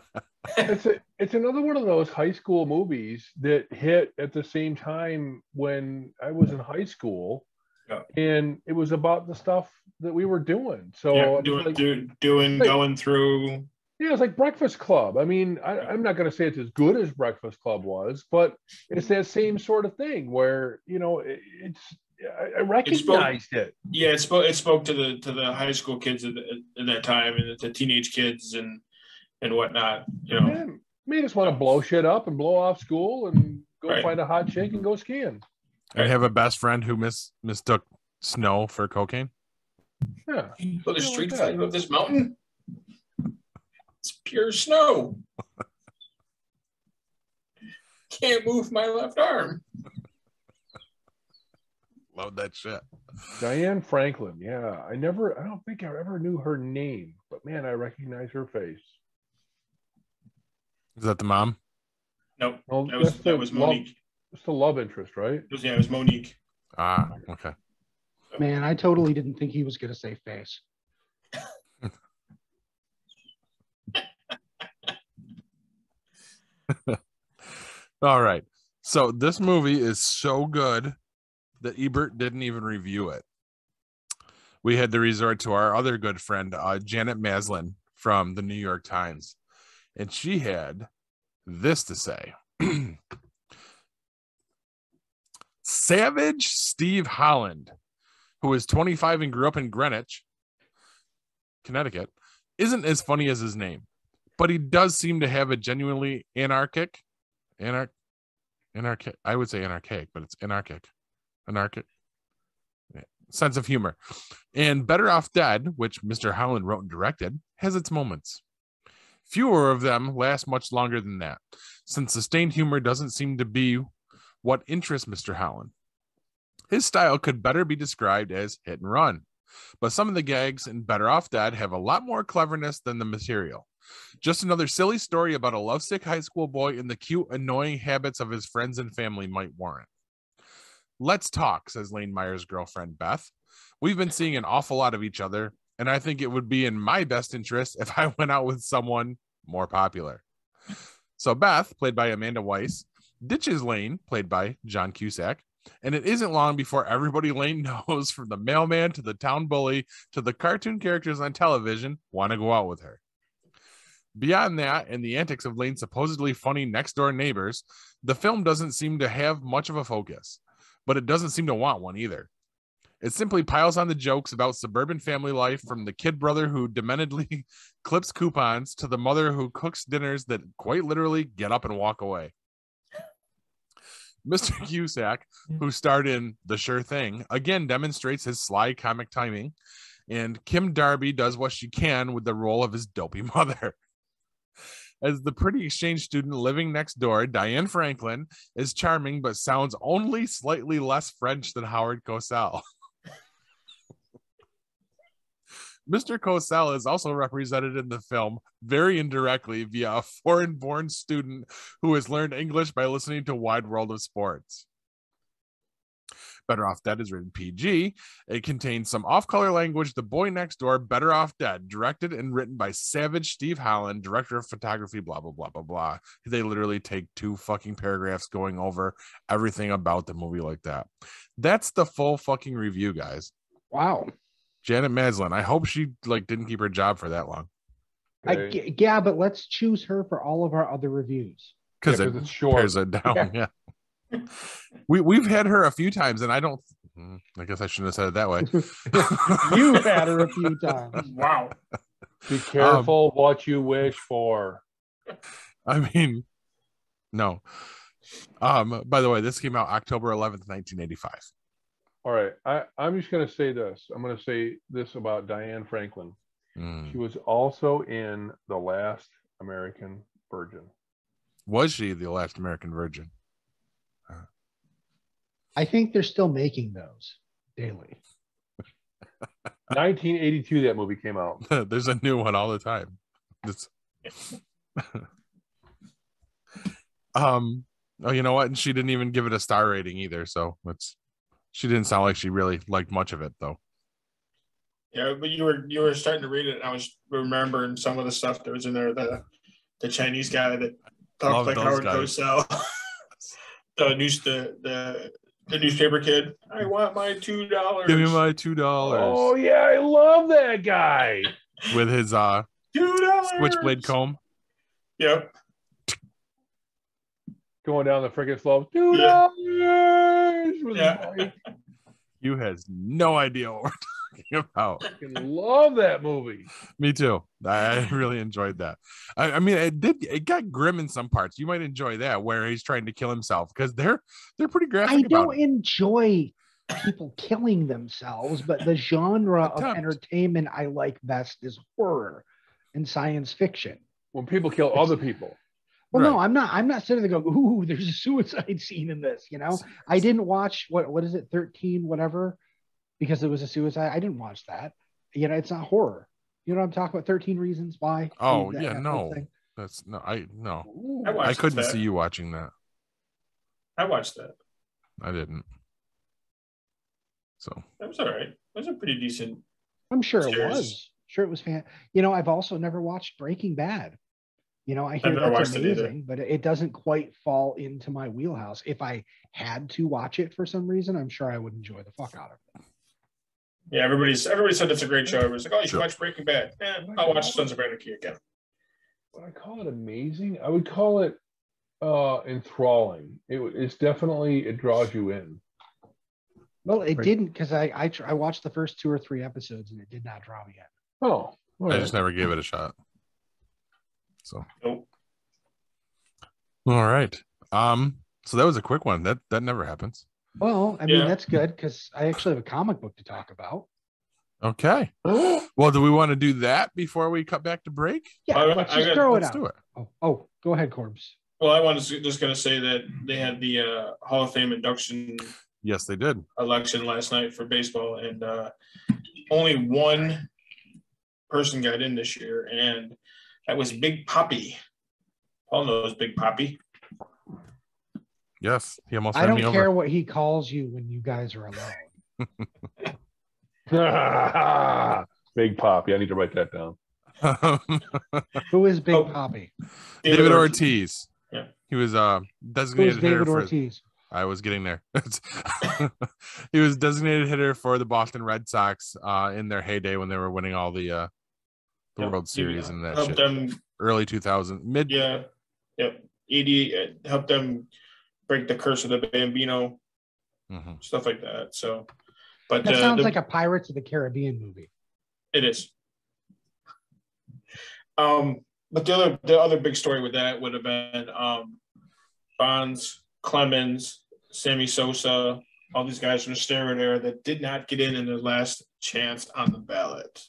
It's another one of those high school movies that hit at the same time when I was in high school. Yeah. And it was about the stuff that we were doing. So going through. Yeah, it's like Breakfast Club. I mean, I'm not going to say it's as good as Breakfast Club was, but it's that same sort of thing where, you know, I recognized it. Yeah, it spoke to the high school kids at that time and the teenage kids and whatnot. You know, yeah, made us want to blow shit up and blow off school and go find a hot chick and go skiing. I have a best friend who mistook snow for cocaine. Yeah. Go the street fight of this mountain. It's pure snow. Can't move my left arm. Love that shit. Diane Franklin. Yeah. I don't think I ever knew her name, but man, I recognize her face. Is that the mom? No, well, that was Monique. It's the love interest, right? It was Monique. Ah, okay. Man, I totally didn't think he was going to say face. All right. So this movie is so good that Ebert didn't even review it. We had to resort to our other good friend, Janet Maslin from the New York Times. And she had this to say. Savage Steve Holland, who is 25 and grew up in Greenwich, Connecticut, isn't as funny as his name, but he does seem to have a genuinely anarchic, I would say anarchic, but it's anarchic sense of humor. And Better Off Dead, which Mr. Holland wrote and directed, has its moments. Fewer of them last much longer than that, since sustained humor doesn't seem to be what interests Mr. Holland. His style could better be described as hit and run, but some of the gags in Better Off Dead have a lot more cleverness than the material. Just another silly story about a lovesick high school boy and the cute, annoying habits of his friends and family might warrant. Let's talk, says Lane Meyer's girlfriend, Beth. We've been seeing an awful lot of each other, and I think it would be in my best interest if I went out with someone more popular. So Beth, played by Amanda Weiss, ditches Lane, played by John Cusack, And it isn't long before everybody Lane knows, from the mailman to the town bully to the cartoon characters on television, want to go out with her. Beyond that, and the antics of Lane's supposedly funny next-door neighbors, the film doesn't seem to have much of a focus, but it doesn't seem to want one either. It simply piles on the jokes about suburban family life, from the kid brother who dementedly clips coupons to the mother who cooks dinners that quite literally get up and walk away. Mr. Cusack, who starred in The Sure Thing, again demonstrates his sly comic timing, and Kim Darby does what she can with the role of his dopey mother. As the pretty exchange student living next door, Diane Franklin is charming but sounds only slightly less French than Howard Cosell. Mr. Cosell is also represented in the film very indirectly via a foreign-born student who has learned English by listening to Wide World of Sports. Better Off Dead is rated PG. It contains some off-color language. The Boy Next Door, Better Off Dead, directed and written by Savage Steve Holland, director of photography, blah, blah, blah, blah, blah. They literally take 2 fucking paragraphs going over everything about the movie like that. That's the full fucking review, guys. Wow. Janet Maslin. I hope she didn't keep her job for that long. Yeah, but let's choose her for all of our other reviews. Because it's short. Tears it down. Yeah. We've had her a few times, and I guess I shouldn't have said it that way. You've had her a few times. Wow. Be careful what you wish for. I mean, no. By the way, this came out October 11th, 1985. All right. I'm just going to say this. I'm going to say this about Diane Franklin. She was also in The Last American Virgin. Was she the last American virgin? I think they're still making those daily. 1982, that movie came out. There's a new one all the time. Oh, you know what? And she didn't even give it a star rating either. So she didn't sound like she really liked much of it, though. Yeah, but you were starting to read it, and I was remembering some of the stuff that was in there. The Chinese guy that talked like Howard Cosell. The newspaper kid. I want my $2. Give me my $2. Oh yeah, I love that guy with his $2 switchblade comb. Yep. Going down the freaking slope. $2. Yeah. You has no idea what we're talking about. I love that movie. Me too. I really enjoyed that. I mean, it got grim in some parts. You might enjoy that, where he's trying to kill himself, because they're pretty graphic. I don't enjoy people killing themselves, but the genre of entertainment I like best is horror and science fiction. When people kill other people. Well, right. No, I'm not sitting there going, ooh, there's a suicide scene in this, you know? I didn't watch, what is it, 13, whatever, because it was a suicide. I didn't watch that. You know, it's not horror. You know what I'm talking about? 13 Reasons Why. Oh, yeah, no. That's no. I couldn't see you watching that. I watched that. I didn't. So. That was all right. It was a pretty decent. I'm sure it was. Sure, it was fan. You know, I've also never watched Breaking Bad. You know, I hear that's amazing, but it doesn't quite fall into my wheelhouse. If I had to watch it for some reason, I'm sure I would enjoy the fuck out of it. Yeah, everybody said it's a great show. Everybody's like, oh, you should watch Breaking Bad. I'll watch Sons of Anarchy again. Would I call it amazing? I would call it enthralling. It's definitely, it draws you in. Well, it didn't, because I watched the first 2 or 3 episodes and it did not draw me in. Oh, I just never gave it a shot. So, nope. All right. So that was a quick one. That never happens. Well, I mean, that's good, because I actually have a comic book to talk about. Okay. Well, do we want to do that before we cut back to break? Yeah, let's just throw it out. Do it. Oh, go ahead, Corbs. Well, I was just going to say that they had the Hall of Fame induction. Yes, they did. Election last night for baseball, and only one person got in this year, and that was Big Papi. Paul knows Big Papi. Yes, he almost. I don't care what he calls you when you guys are alone. Big Papi. I need to write that down. Who is Big Papi? David Ortiz. Yeah, he was designated Who's David Ortiz? I was getting there. He was designated hitter for the Boston Red Sox in their heyday when they were winning all the World Series and that shit. Them, early 2000, mid. Yeah. Yep. 80 helped them break the curse of the Bambino, stuff like that. So, but that sounds like a Pirates of the Caribbean movie. It is. But the other big story with that would have been Bonds, Clemens, Sammy Sosa, all these guys from the steroid era that did not get in their last chance on the ballot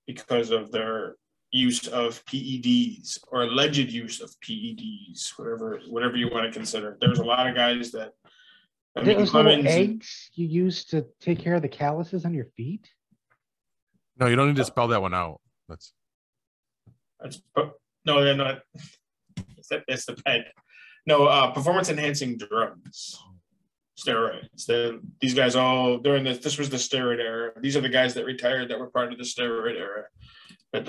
because of their use of PEDs or alleged use of PEDs, whatever you want to consider. There's a lot of guys that. Those little eggs you use to take care of the calluses on your feet? No, you don't need to spell that one out. No, they're not. It's the peg. No, performance enhancing drugs, steroids. These guys all during this was the steroid era. These are the guys that retired that were part of the steroid era. But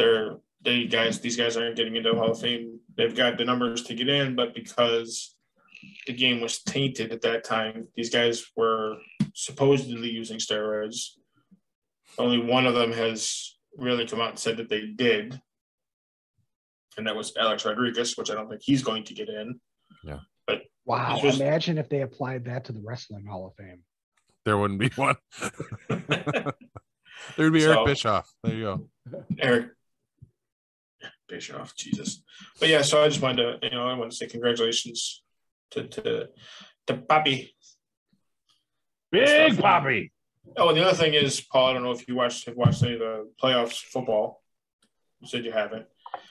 these guys aren't getting into the Hall of Fame. They've got the numbers to get in, but because the game was tainted at that time, these guys were supposedly using steroids. Only one of them has really come out and said that they did. And that was Alex Rodriguez, which I don't think he's going to get in. Yeah. But wow, imagine if they applied that to the Wrestling Hall of Fame. There wouldn't be one. There'd be Eric Bischoff. There you go. Eric Bischoff, Jesus. But yeah, so I just wanted to, I want to say congratulations to Papi. Big Papi. Oh, and the other thing is, Paul, I don't know if you have watched any of the playoffs football. You said you haven't.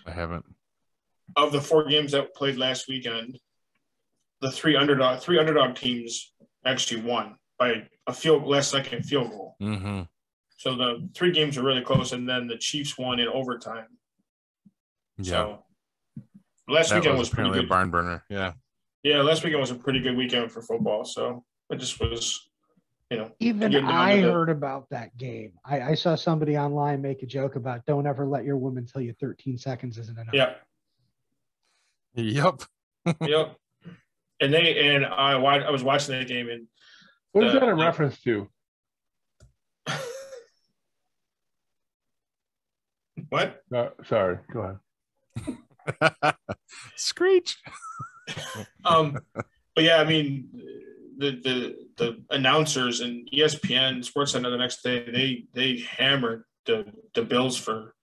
I haven't. Of the 4 games that played last weekend, the three underdog teams actually won by a last-second field goal. Mm-hmm. So the 3 games were really close, and then the Chiefs won in overtime. Yeah. So last weekend was pretty good. A barn burner. Yeah. Yeah, last weekend was a pretty good weekend for football. So it just was, Even I heard about that game. I saw somebody online make a joke about don't ever let your woman tell you 13 seconds isn't enough. Yeah. Yep. Yep. And I was watching that game and what is that a reference to? What? Sorry, go ahead. Screech. But yeah, I mean the announcers and ESPN SportsCenter the next day they hammered the Bills for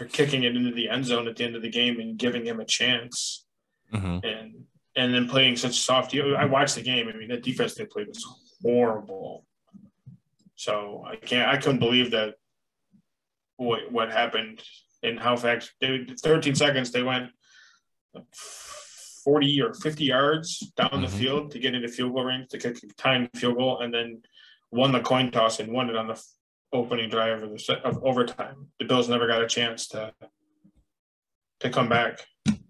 kicking it into the end zone at the end of the game and giving him a chance, and then playing such soft. I watched the game. I mean, that defense they played was horrible. So I couldn't believe that what happened and how fast 13 seconds they went 40 or 50 yards down the field to get into field goal range to kick a timed field goal, and then won the coin toss and won it on the opening drive of overtime. The Bills never got a chance to come back.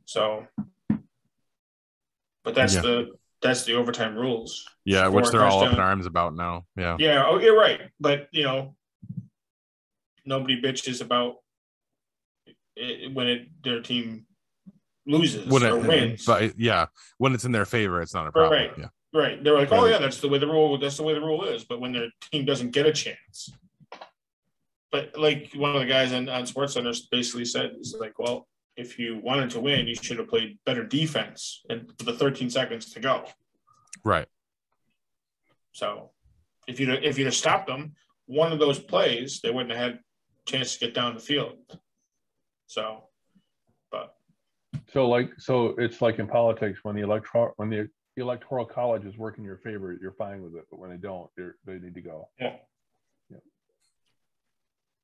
So, but that's the overtime rules. Yeah, which they're all up in arms about now. Yeah. Yeah. Oh, you're right. But nobody bitches about it when their team loses or wins. But yeah, when it's in their favor, it's not a problem. Right. Yeah. Right. They're like, oh yeah, that's the way the rule is. But when their team doesn't get a chance. But like one of the guys on SportsCenter basically said, is like, well, if you wanted to win, you should have played better defense and the 13 seconds to go. Right. So if you'd have stopped them, one of those plays, they wouldn't have had a chance to get down the field. So it's like in politics when the electoral college is working in your favor, you're fine with it, but when they don't, they need to go. Yeah.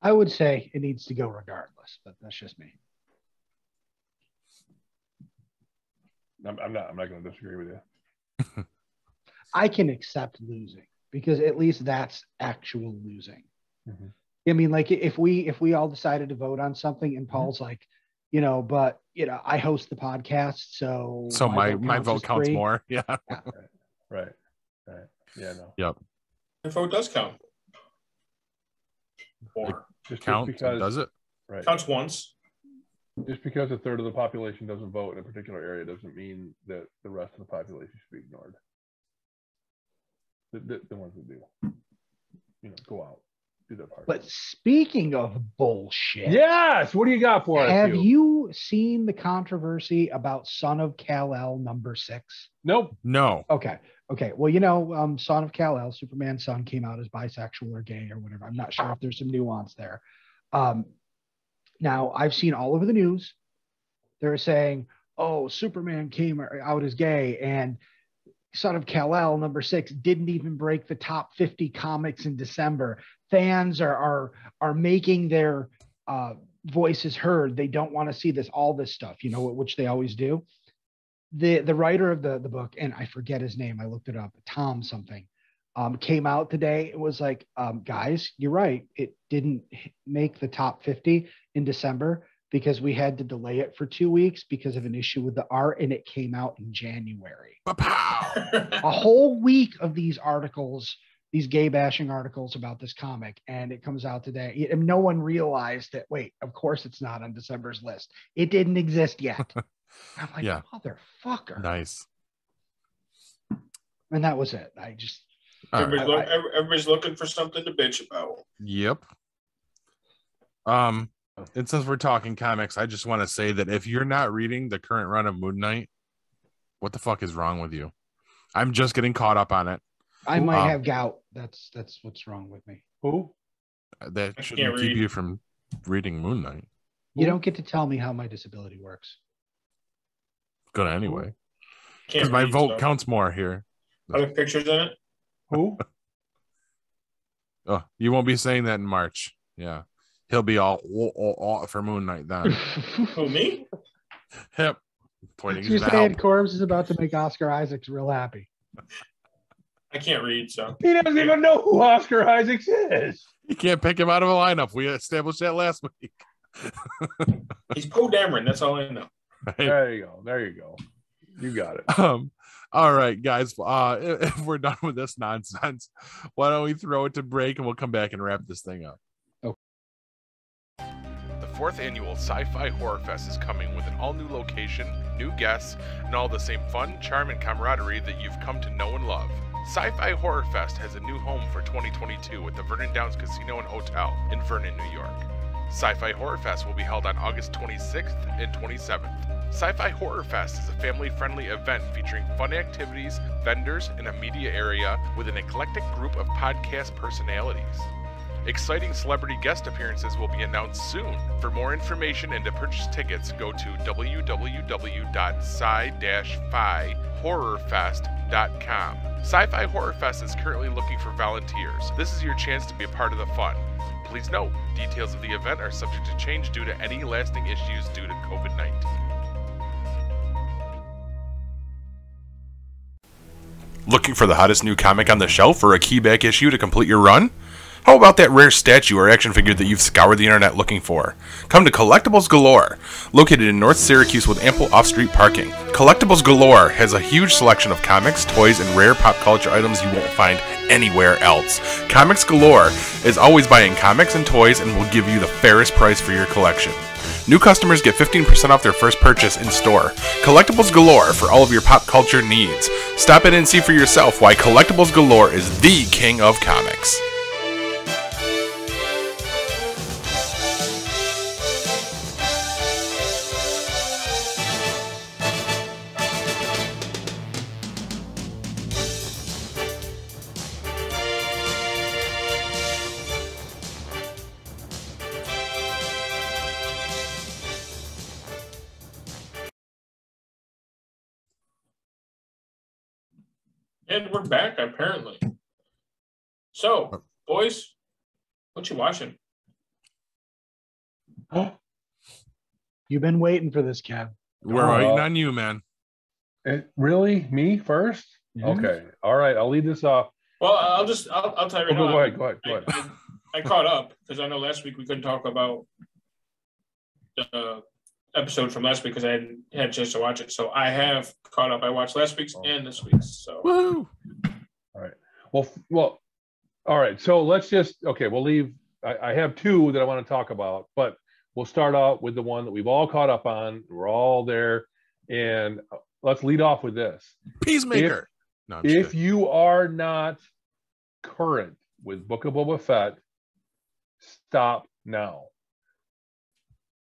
I would say it needs to go regardless, but that's just me. I'm not going to disagree with you. I can accept losing because at least that's actual losing. Mm-hmm. I mean, like if we all decided to vote on something and Paul's like, but I host the podcast, so my vote counts more. Yeah. Right. Yeah. No. Yep. Your vote does count. Or just count because, does it? Right. Counts once. Just because a third of the population doesn't vote in a particular area doesn't mean that the rest of the population should be ignored. The ones that do, go out, do their part. But speaking of bullshit, yes, what do you got for us? Have you seen the controversy about Son of Kal-El #6? Nope. No. Okay. Well, Son of Kal-El, Superman's son, came out as bisexual or gay or whatever. I'm not sure if there's some nuance there. Now, I've seen all over the news. They're saying, oh, Superman came out as gay, and Son of Kal-El #6 didn't even break the top 50 comics in December. Fans are making their voices heard. They don't want to see all this stuff, which they always do. The writer of the book, and I forget his name, I looked it up, Tom something, came out today. It was like, guys, you're right. It didn't make the top 50 in December because we had to delay it for 2 weeks because of an issue with the art, and it came out in January. A whole week of these articles, these gay bashing articles about this comic, and it comes out today. And no one realized that, wait, of course it's not on December's list. It didn't exist yet. I'm like, yeah. Motherfucker. Nice. And that was it. Everybody's looking for something to bitch about. Yep. And since we're talking comics, I just want to say that if you're not reading the current run of Moon Knight, what the fuck is wrong with you? I'm just getting caught up on it. I might have gout. That's what's wrong with me. Who? That shouldn't keep you from reading Moon Knight. You don't get to tell me how my disability works. Good anyway. Because my vote counts more here. Are there pictures in it? Who? Oh, you won't be saying that in March. Yeah. He'll be all for Moon Knight then. Who, me? Yep. Pointing You're saying Corbs is about to make Oscar Isaacs real happy. I can't read, so. He doesn't even know who Oscar Isaacs is. You can't pick him out of a lineup. We established that last week. He's Poe Dameron. That's all I know. Right. There you go. You got it. All right, guys. If we're done with this nonsense, why don't we throw it to break and we'll come back and wrap this thing up. Okay. The 4th annual Sci-Fi Horror Fest is coming with an all-new location, new guests, and all the same fun, charm, and camaraderie that you've come to know and love. Sci-Fi Horror Fest has a new home for 2022 at the Vernon Downs Casino and Hotel in Vernon, New York. Sci-Fi Horror Fest will be held on August 26th and 27th. Sci-Fi Horror Fest is a family-friendly event featuring fun activities, vendors, and a media area with an eclectic group of podcast personalities. Exciting celebrity guest appearances will be announced soon. For more information and to purchase tickets, go to www.sci-fi-horrorfest.com. Sci-Fi Horror Fest is currently looking for volunteers. This is your chance to be a part of the fun. Please note, details of the event are subject to change due to any lasting issues due to COVID-19. Looking for the hottest new comic on the shelf or a key back issue to complete your run? How about that rare statue or action figure that you've scoured the internet looking for? Come to Collectibles Galore, located in North Syracuse with ample off-street parking. Collectibles Galore has a huge selection of comics, toys, and rare pop culture items you won't find anywhere else. Comics Galore is always buying comics and toys and will give you the fairest price for your collection. New customers get 15% off their first purchase in store. Collectibles Galore for all of your pop culture needs. Stop in and see for yourself why Collectibles Galore is the king of comics. And we're back, apparently. So, boys, what you watching? You've been waiting for this, Kev. We're waiting on you, man. Really? Me first? Yeah. Okay. All right. I'll lead this off. Well, I'll tell you right now. Go ahead. I caught up because I know last week we couldn't talk about the episode from last week because I hadn't had a chance to watch it. So I have caught up. I watched last week's and this week's. So Woo! All right. Well. All right. So let's we'll leave. I have two that I want to talk about, but we'll start out with the one that we've all caught up on. We're all there, and let's lead off with this. Peacemaker. If you are not current with Book of Boba Fett, stop now.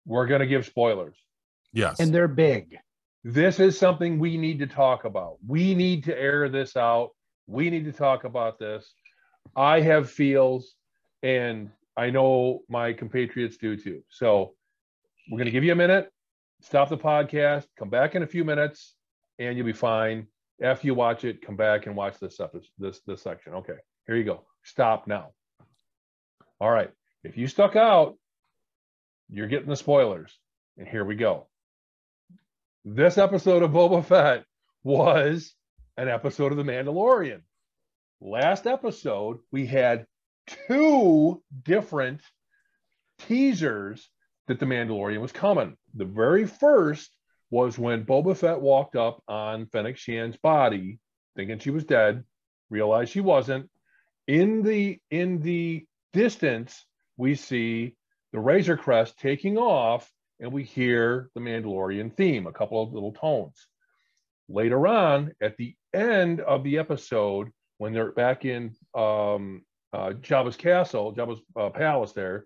We're going to give spoilers. Yes. And they're big. This is something we need to talk about. We need to air this out. We need to talk about this. I have feels, and I know my compatriots do too. So we're going to give you a minute, stop the podcast, come back in a few minutes, and you'll be fine. After you watch it, come back and watch this section. Okay, here you go. Stop now. All right. If you stuck out, you're getting the spoilers. And here we go. This episode of Boba Fett was an episode of The Mandalorian. Last episode, we had 2 different teasers that The Mandalorian was coming. The very first was when Boba Fett walked up on Fennec Shan's body, thinking she was dead, realized she wasn't. In the distance, we see the Razor Crest taking off, and we hear the Mandalorian theme, a couple of little tones. Later on, at the end of the episode, when they're back in Jabba's castle, Jabba's palace there,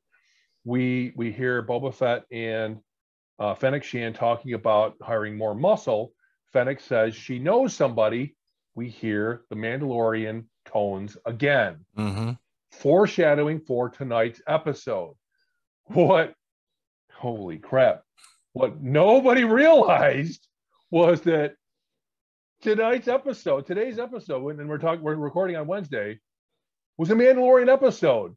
we hear Boba Fett and Fennec Shan talking about hiring more muscle. Fennec says she knows somebody. We hear the Mandalorian tones again. Mm-hmm. Foreshadowing for tonight's episode. What? Holy crap. What nobody realized was that today's episode, and we're recording on Wednesday, was a Mandalorian episode.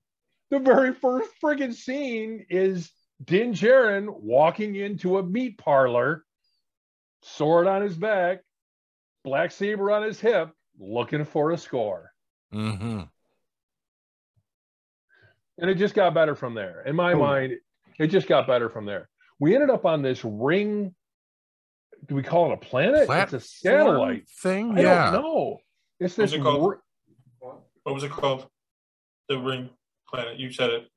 The very first friggin' scene is Din Djarin walking into a meat parlor, sword on his back, black saber on his hip, looking for a score. Mm-hmm. And it just got better from there. In my mind, it just got better from there. We ended up on this ring. Do we call it a planet? It's a satellite thing. I don't know. It's this. What was it called? The ring planet. You said it.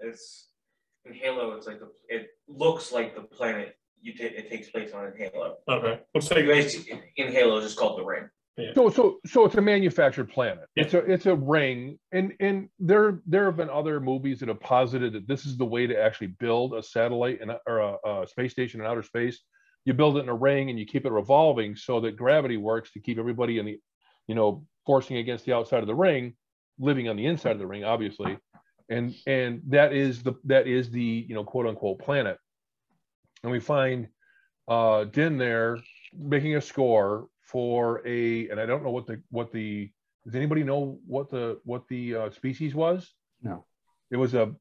It's in Halo. It's like it looks like the planet it takes place on in Halo. Okay. In Halo, it's just called the ring. Yeah. So it's a manufactured planet. Yeah. It's a ring, and there have been other movies that have posited that this is the way to actually build a satellite or a space station in outer space. You build it in a ring and you keep it revolving so that gravity works to keep everybody in the, forcing against the outside of the ring, living on the inside of the ring, obviously, and that is the quote unquote planet, and we find Din there making a score for and I don't know what the does anybody know what the species was? No. It was a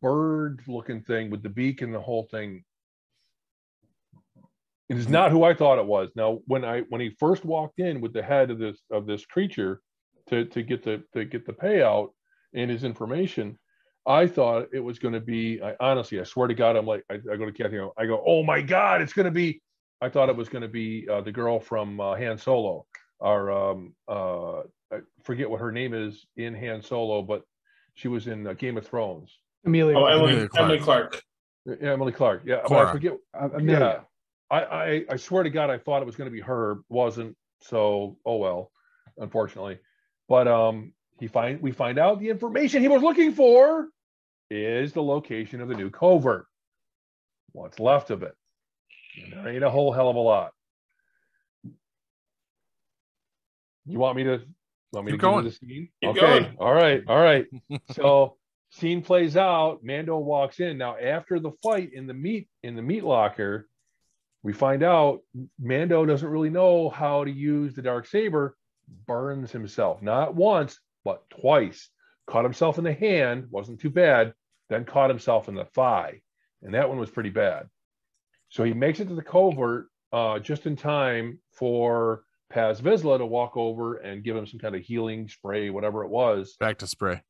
bird looking thing with the beak and the whole thing. It is not who I thought it was. Now, when he first walked in with the head of this creature to get the payout and his information, I thought it was going to be. I swear to God, I'm like, I go to Kathy, I go, oh my God, it's going to be. I thought it was going to be the girl from Han Solo, or I forget what her name is in Han Solo, but she was in Game of Thrones. Emily Clark. Yeah, Emily Clark. Yeah, Cora. I forget. Amelia. Yeah, I swear to God, I thought it was going to be her. Wasn't. So, oh well, unfortunately. But we find out the information he was looking for is the location of the new covert. What's left of it. There ain't a whole hell of a lot. You want me to Keep going. The scene? Keep Okay. going. All right. So scene plays out. Mando walks in. Now, after the fight in the meat locker, we find out Mando doesn't really know how to use the Darksaber, burns himself. Not once, but twice. Caught himself in the hand, wasn't too bad, then caught himself in the thigh. And that one was pretty bad. So he makes it to the covert just in time for Paz Vizsla to walk over and give him some kind of healing spray, whatever it was. Back to spray.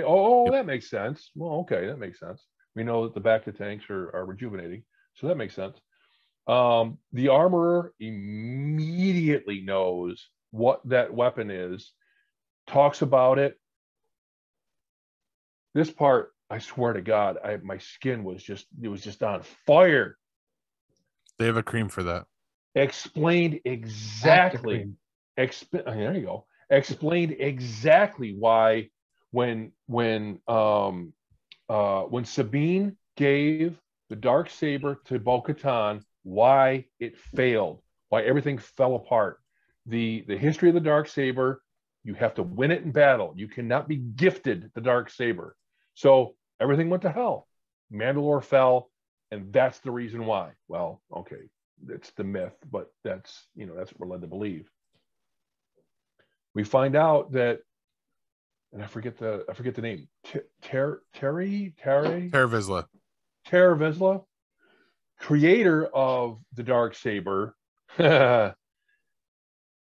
Oh, Yep. That makes sense. Well, okay, that makes sense. We know that the back to tanks are rejuvenating, so that makes sense. The armorer immediately knows what that weapon is, talks about it. This part, I swear to God, my skin was just on fire. They have a cream for that. Explained exactly there you go. Explained exactly why when Sabine gave the dark saber to Bo-Katan, why it failed, why everything fell apart. The history of the dark saber, you have to win it in battle. You cannot be gifted the dark saber. So everything went to hell. Mandalore fell, and that's the reason why. Well, okay, that's the myth, but that's what we're led to believe. We find out that, and I forget the name, Terry Vizsla, creator of the Darksaber.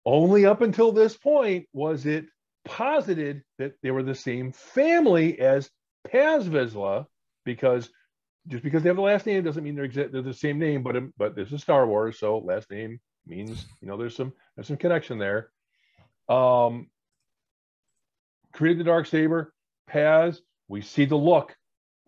Only up until this point was it posited that they were the same family as Paz Vizsla, because just because they have the last name doesn't mean they're the same name. But this is Star Wars, so last name means there's some connection there. Created the Darksaber. Paz, we see the look,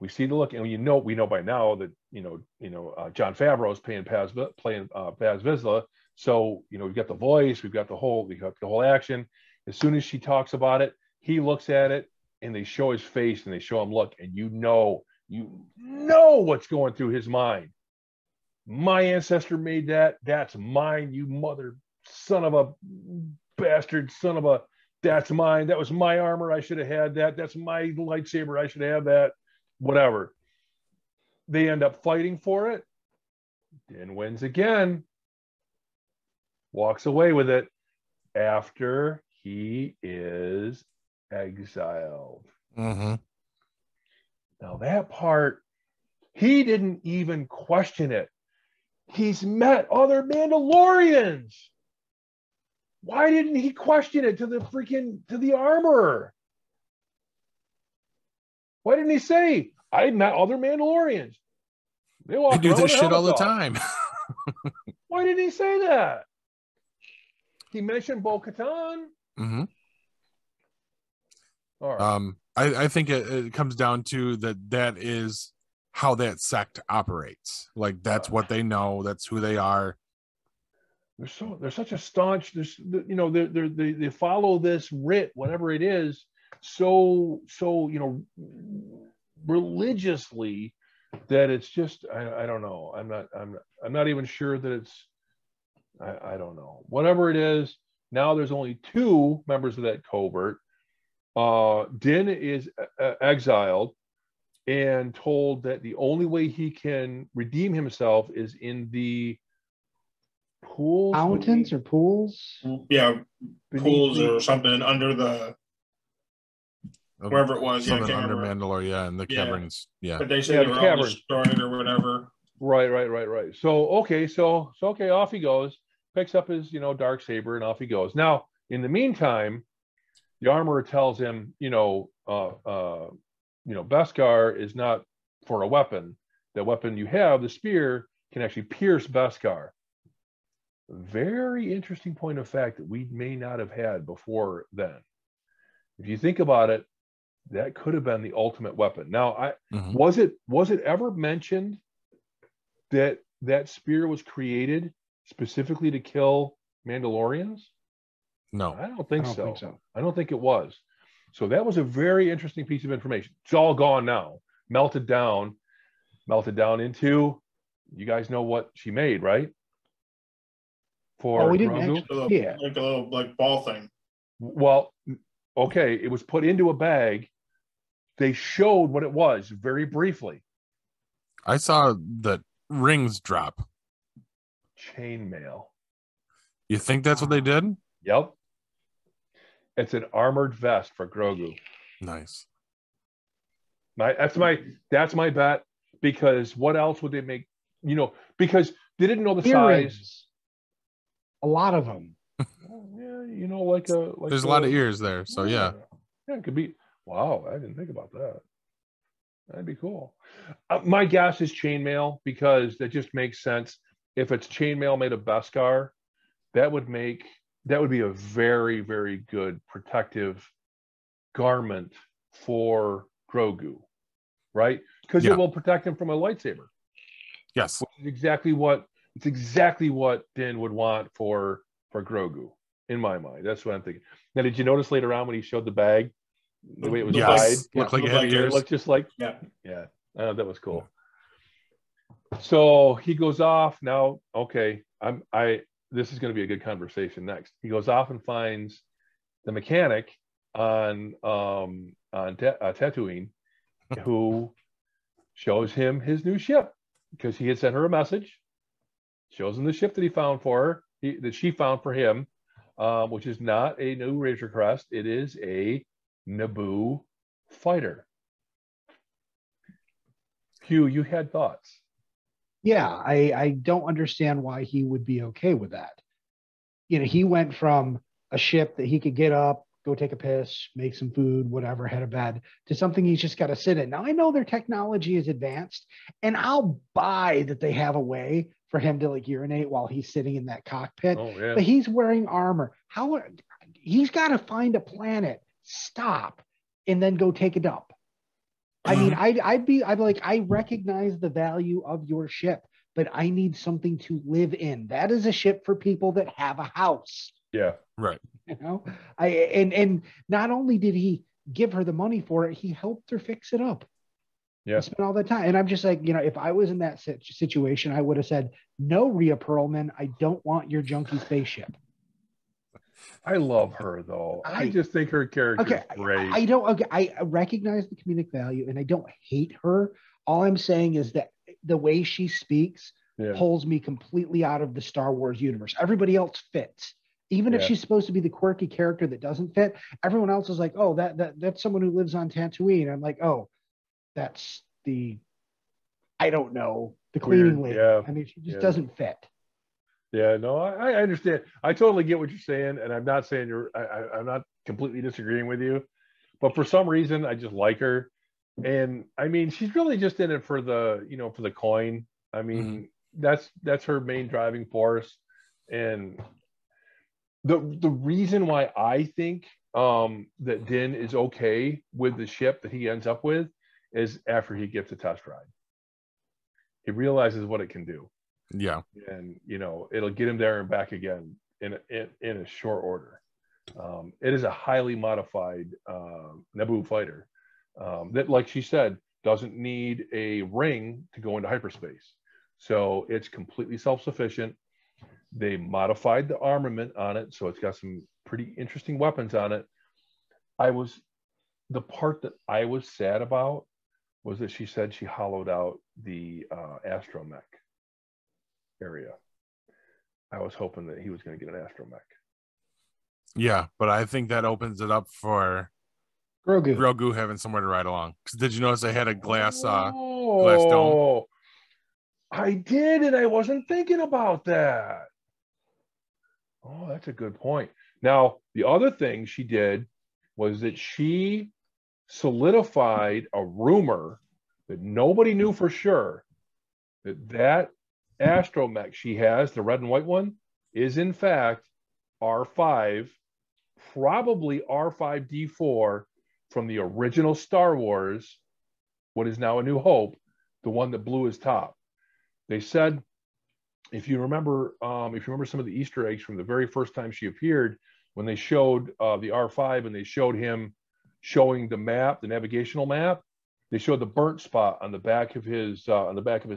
and we know by now that Jon Favreau is playing Paz Vizsla. So we've got the voice, we've got the whole action. As soon as she talks about it, he looks at it, and they show his face, and they show him look, and you know what's going through his mind. My ancestor made that. That's mine. You mother son of a bastard, son of a. That's mine. That was my armor. I should have had that. That's my lightsaber. I should have that. Whatever. They end up fighting for it. Din wins again. Walks away with it after he is exiled. Mm-hmm. Now that part, he didn't even question it. He's met other Mandalorians. Why didn't he question it to the armorer? Why didn't he say, I met other Mandalorians? They do this shit all the time. Why didn't he say that? He mentioned Bo-Katan. Mm-hmm. All right. I think it comes down to that is how that sect operates. Like that's what they know. That's who they are. They're such a staunch. They follow this writ, whatever it is, so religiously that it's just I don't know. I'm not even sure that it's. I don't know. Whatever it is, now there's only 2 members of that covert. Din is exiled and told that the only way he can redeem himself is in the pools, fountains or pools. Yeah, pools or something under the wherever it was. Something under Mandalore, yeah, in the caverns. Yeah, but they said they were all destroyed or whatever. Right. So okay, off he goes. Picks up his Darksaber and off he goes. Now in the meantime, the armorer tells him, Beskar is not for a weapon. The weapon you have, the spear, can actually pierce Beskar. Very interesting point of fact that we may not have had before then. If you think about it, that could have been the ultimate weapon. Now, was it ever mentioned that spear was created specifically to kill Mandalorians? No, I don't think so. I don't think it was. So that was a very interesting piece of information. It's all gone now, melted down into, you guys know what she made, right? We didn't Grogu? actually, Like a little ball thing. Well, okay, it was put into a bag. They showed what it was very briefly. I saw the rings drop. Chainmail. You think that's what they did? Yep. It's an armored vest for Grogu. Nice. That's my bet, because what else would they make? Because they didn't know the earrings. size. A lot of them. Yeah, like there's a lot of ears there, so yeah, it could be. Wow, I didn't think about that. That'd be cool. My guess is chainmail, because that just makes sense. If it's chainmail made of Beskar, that would be a very, very good protective garment for Grogu, right? Because it will protect him from a lightsaber. Yes, It's exactly what Din would want for Grogu. in my mind. That's what I'm thinking. Now, did you notice later on when he showed the bag, the way it was Yes. tied? Looked like it had Looked like ears. It looked just like, Yeah. yeah. That was cool. So he goes off now. Okay, this is going to be a good conversation next. He goes off and finds the mechanic on Tatooine, who shows him his new ship because he had sent her a message. Shows him the ship that he found for her, that she found for him, which is not a new Razor Crest. It is a Naboo fighter. Hugh, you had thoughts. Yeah, I don't understand why he would be okay with that. You know, he went from a ship that he could get up, go take a piss, make some food, whatever, head to bed, to something he's just got to sit in. Now, I know their technology is advanced, and I'll buy that they have a way for him to like urinate while he's sitting in that cockpit. Oh, yeah. But he's wearing armor. He's got to find a planet, stop, and then go take a dump. I mean, I'd be like, I recognize the value of your ship, but I need something to live in. That is a ship for people that have a house. Yeah. Right. You know, and not only did he give her the money for it, he helped her fix it up. Yeah. Spent all the time. And I'm just like, you know, if I was in that situation, I would have said, no, Rhea Perlman, I don't want your junky spaceship. I love her though. I just think her character is great. I recognize the comedic value and I don't hate her. All I'm saying is that the way she speaks pulls me completely out of the Star Wars universe. Everybody else fits. Even if she's supposed to be the quirky character that doesn't fit, everyone else is like, oh, that's someone who lives on Tatooine. I'm like, oh, that's the cleaning lady. Yeah. I mean, she just doesn't fit. Yeah, no, I understand. I totally get what you're saying, and I'm not saying I'm not completely disagreeing with you, but for some reason I just like her, and I mean she's really just in it for the coin. I mean that's her main driving force, and the reason why I think that Din is okay with the ship that he ends up with is after he gets a test ride, he realizes what it can do. Yeah. And it'll get him there and back again in a short order. It is a highly modified Naboo fighter that, like she said, doesn't need a ring to go into hyperspace. So it's completely self-sufficient. They modified the armament on it, so it's got some pretty interesting weapons on it. The part that I was sad about was that she said she hollowed out the astromech area. I was hoping that he was going to get an astromech. Yeah, but I think that opens it up for Grogu having somewhere to ride along. Because did you notice they had a glass dome? I did, and I wasn't thinking about that. Oh, that's a good point. Now, the other thing she did was that she solidified a rumor that nobody knew for sure that astromech she has, the red and white one, is in fact R5, probably R5D4 from the original Star Wars, what is now A New Hope, the one that blew his top. They said, if you remember some of the Easter eggs from the very first time she appeared, when they showed the R5 and they showed him showing the map, the navigational map, they showed the burnt spot on the back of his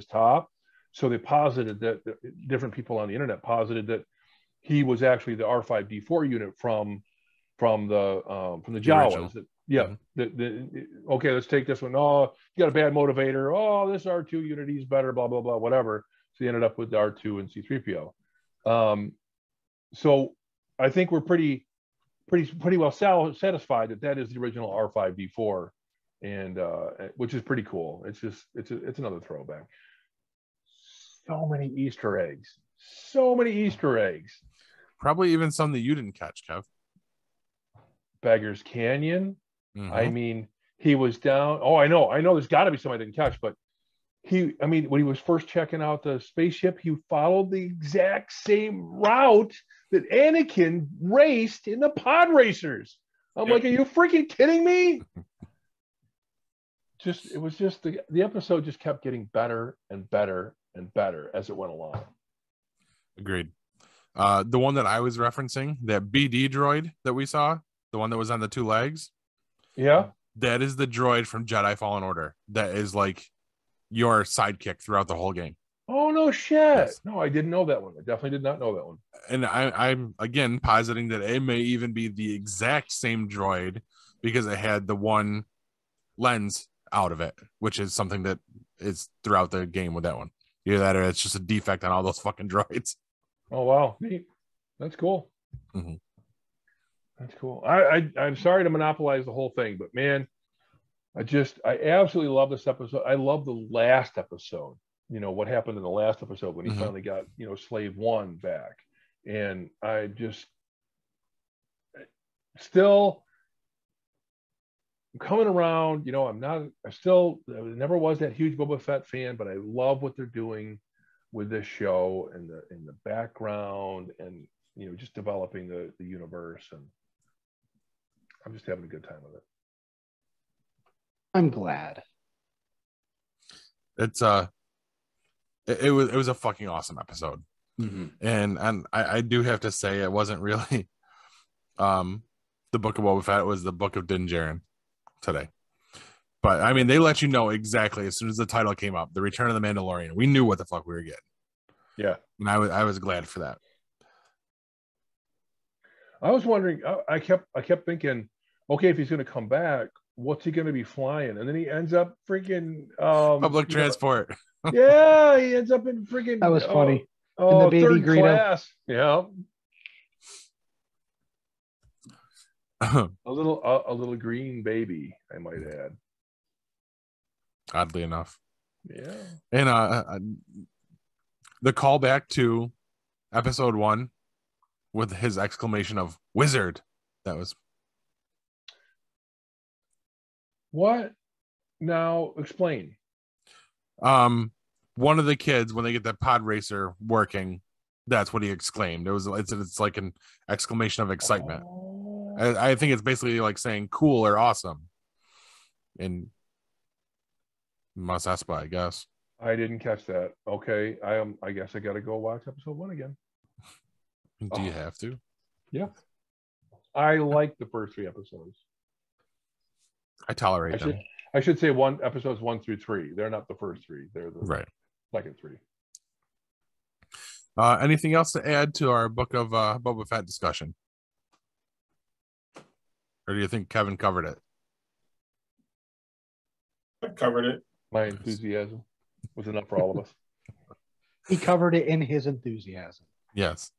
top. So they posited that different people on the internet posited that he was actually the R5D4 unit from the Jawas. Okay, let's take this one. Oh, you got a bad motivator. Oh, this R2 unit, he's better. Blah blah blah. Whatever. So he ended up with the R2 and C-3PO. So I think we're pretty well satisfied that is the original R5D4, and which is pretty cool. It's another throwback. So many Easter eggs. Probably even some that you didn't catch, Kev. Beggar's Canyon. I mean, he was down. Oh, I know. There's got to be some I didn't catch, but when he was first checking out the spaceship, he followed the exact same route that Anakin raced in the pod racers. I'm like, are you freaking kidding me? It was just the episode just kept getting better and better and better as it went along. Agreed. The one that I was referencing, that BD droid that we saw, the one that was on the 2 legs. Yeah. That is the droid from Jedi Fallen Order. That is like your sidekick throughout the whole game. Oh, no shit. Yes. No, I didn't know that one. I definitely did not know that one. And I'm again positing that it may even be the exact same droid because it had the one lens out of it, which is something that is throughout the game with that one. Either that or it's just a defect on all those fucking droids. Oh, wow. Neat. That's cool. Mm-hmm. That's cool. I'm sorry to monopolize the whole thing, but man, I absolutely love this episode. I love the last episode. You know, what happened in the last episode when he finally got, Slave 1 back. And I just still coming around, I never was that huge Boba Fett fan, but I love what they're doing with this show and the background and, just developing the universe. And I'm just having a good time with it. I'm glad. It's it was a fucking awesome episode. Mm-hmm. And I do have to say it wasn't really the Book of Boba Fett. It was the Book of Din Djarin today. But I mean, they let you know exactly as soon as the title came up, The Return of the Mandalorian. We knew what the fuck we were getting. Yeah. And I was glad for that. I was wondering, I kept thinking, okay, if he's going to come back, what's he going to be flying? And then he ends up freaking public transport. Yeah, he ends up in freaking. That was funny. Oh, the baby third Greedo. class. Yeah. a little green baby, I might add. Oddly enough. Yeah. And the callback to episode 1 with his exclamation of "wizard." That was. What? Now explain. One of the kids, when they get that pod racer working, that's what he exclaimed. It's like an exclamation of excitement. Oh. I think it's basically like saying cool or awesome. And Mos Espa, I guess. I didn't catch that. Okay, I guess I got to go watch episode 1 again. Do you have to? Yeah. I like the first 3 episodes. I tolerate them. I should say episodes 1 through 3. They're not the first 3. They're the second 3. Anything else to add to our Book of Boba Fett discussion? Or do you think Kevin covered it? I covered it. My enthusiasm was enough for all of us. He covered it in his enthusiasm. Yes.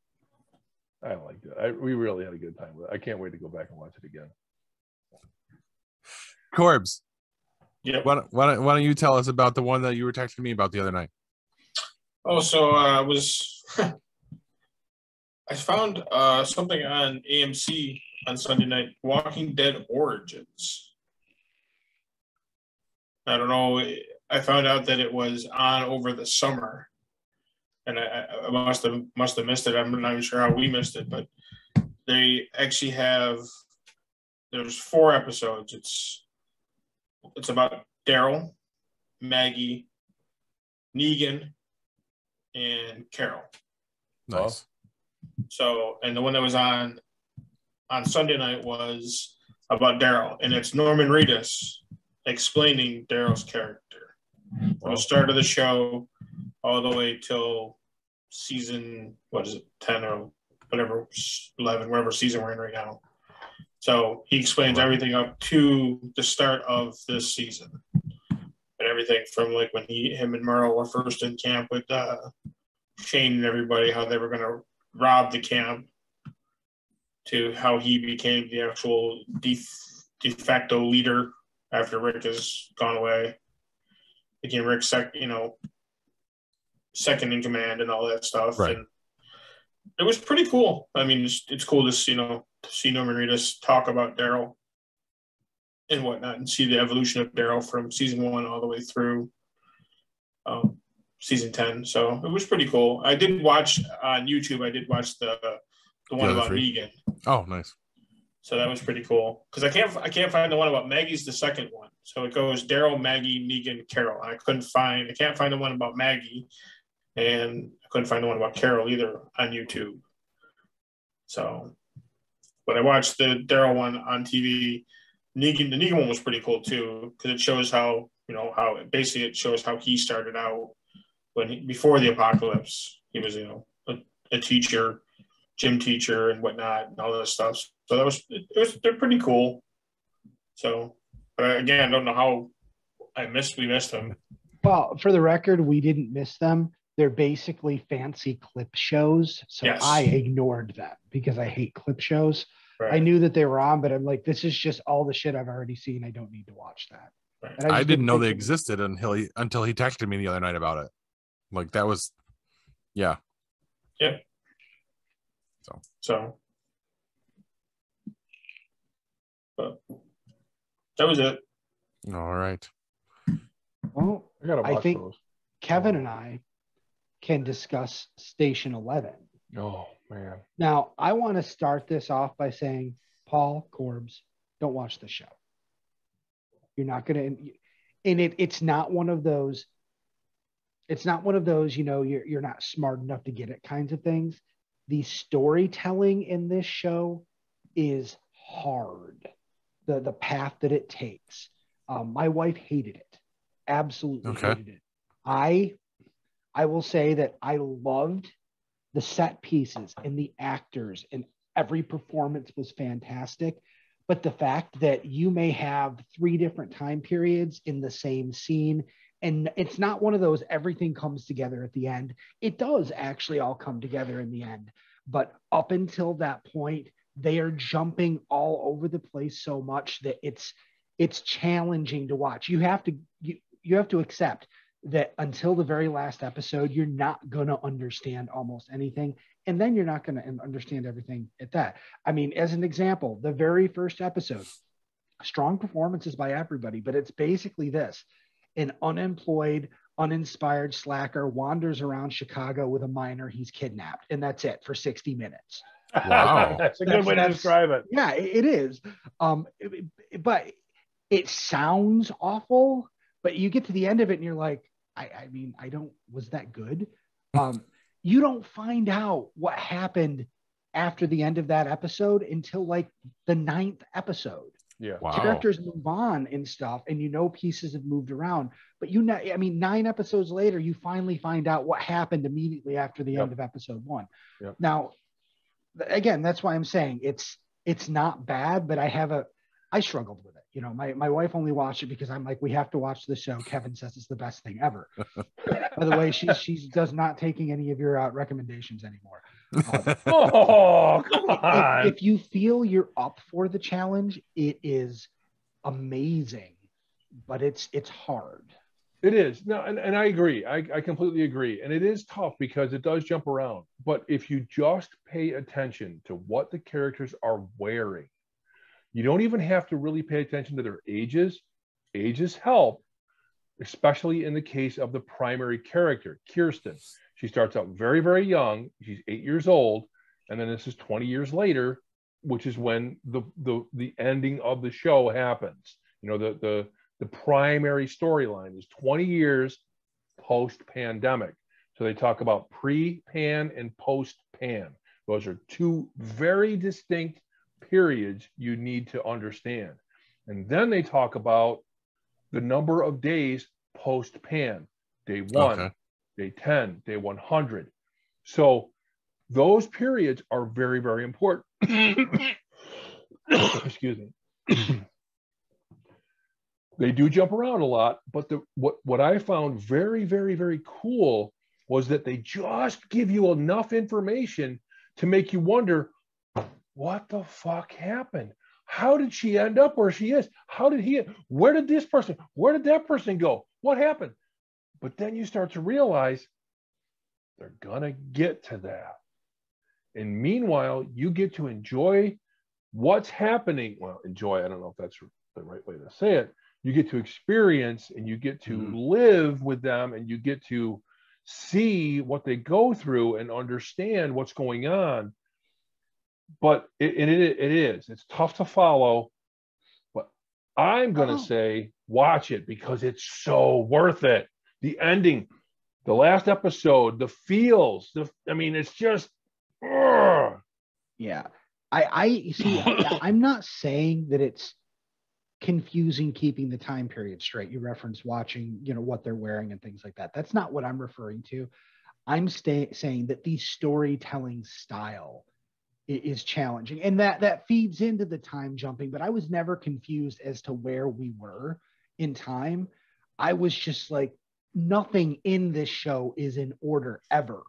I liked it. We really had a good time with it. I can't wait to go back and watch it again. Corbs. Yep. Why don't you tell us about the one that you were texting me about the other night? Oh, so I found something on AMC on Sunday night, Walking Dead Origins. I don't know. I found out that it was on over the summer, and I must have missed it. I'm not even sure how we missed it, but they actually there's 4 episodes. It's about Daryl, Maggie, Negan, and Carol. Nice. So, and the one that was on Sunday night was about Daryl, and it's Norman Reedus explaining Daryl's character from the start of the show all the way till season, 10 or whatever, 11, whatever season we're in right now. So he explains everything up to the start of this season, and everything from like when him and Merle were first in camp with Shane and everybody, how they were going to rob the camp, to how he became the actual de facto leader after Rick has gone away. Became Rick's second in command and all that stuff. Right. And it was pretty cool. I mean, it's cool to see Norman Reedus talk about Daryl and whatnot, and see the evolution of Daryl from season 1 all the way through season 10. So it was pretty cool. I did watch on YouTube. I did watch the one about Negan. Oh, nice. So that was pretty cool, because I can't find the one about Maggie's the second one. So it goes Daryl, Maggie, Negan, Carol. I can't find the one about Maggie, and I couldn't find the one about Carol either on YouTube. So, but I watched the Daryl one on TV. The Negan one was pretty cool too, because it shows how, basically it shows how he started out before the apocalypse. He was, a teacher, gym teacher and whatnot and all that stuff. So they're pretty cool. So, but again, I don't know how we missed them. Well, for the record, we didn't miss them. They're basically fancy clip shows. So yes. I ignored them because I hate clip shows. Right. I knew that they were on, but I'm like, this is just all the shit I've already seen. I don't need to watch that. Right. I didn't know they existed until he texted me the other night about it. Like that was, yeah. Yeah. So. But that was it. All right. Well, I think those. Kevin and I can discuss Station 11. Oh, man. Now, I want to start this off by saying, Paul, Corbs, don't watch the show. You're not going to, and it's not one of those, you're not smart enough to get it kinds of things. The storytelling in this show is hard. The path that it takes. My wife hated it. Absolutely hated it. I will say that I loved the set pieces and the actors, and every performance was fantastic. But the fact that you may have 3 different time periods in the same scene, and it's not one of those everything comes together at the end. It does actually all come together in the end. But up until that point, they are jumping all over the place so much that it's challenging to watch. You have to accept that until the very last episode, you're not going to understand almost anything. And then you're not going to understand everything at that. I mean, as an example, the very first episode, strong performances by everybody, but it's basically this: an unemployed, uninspired slacker wanders around Chicago with a minor he's kidnapped. And that's it for 60 minutes. Wow. That's a good way to describe it. Yeah, it is. But it sounds awful, but you get to the end of it and you're like, was that good? You don't find out what happened after the end of that episode until like the 9th episode. Yeah. Wow. Characters move on and stuff, and pieces have moved around, but 9 episodes later, you finally find out what happened immediately after the end of episode 1. Yep. Now, again, that's why I'm saying it's not bad, but I struggled with it. My wife only watched it because I'm like, we have to watch this show. Kevin says it's the best thing ever. By the way, she does not taking any of your recommendations anymore. Oh, come on. If you feel you're up for the challenge, it is amazing, but it's hard. It is. No, and I agree. I completely agree. And it is tough because it does jump around. But if you just pay attention to what the characters are wearing, you don't even have to really pay attention to their ages. Ages help, especially in the case of the primary character, Kirsten. She starts out very, very young. She's 8 years old. And then this is 20 years later, which is when the ending of the show happens. The primary storyline is 20 years post-pandemic. So they talk about pre-pan and post-pan. Those are 2 very distinct periods you need to understand. And then they talk about the number of days post-pan. Day 1, day 10, day 100. So those periods are very, very important. Excuse me. They do jump around a lot, but what I found very, very, very cool was that they just give you enough information to make you wonder, what the fuck happened? How did she end up where she is? Where did that person go? What happened? But then you start to realize they're gonna get to that. And meanwhile, you get to enjoy what's happening. Well, enjoy, I don't know if that's the right way to say it. You get to experience and you get to live with them, and you get to see what they go through and understand what's going on. But it's tough to follow, but I'm going to say watch it because it's so worth it. The ending, the last episode, the feels, it's just, Yeah. I see. I'm not saying that it's confusing keeping the time period straight. You reference watching, what they're wearing and things like that. That's not what I'm referring to. I'm saying that the storytelling style is challenging, and that feeds into the time jumping. But I was never confused as to where we were in time. I was just like, nothing in this show is in order ever.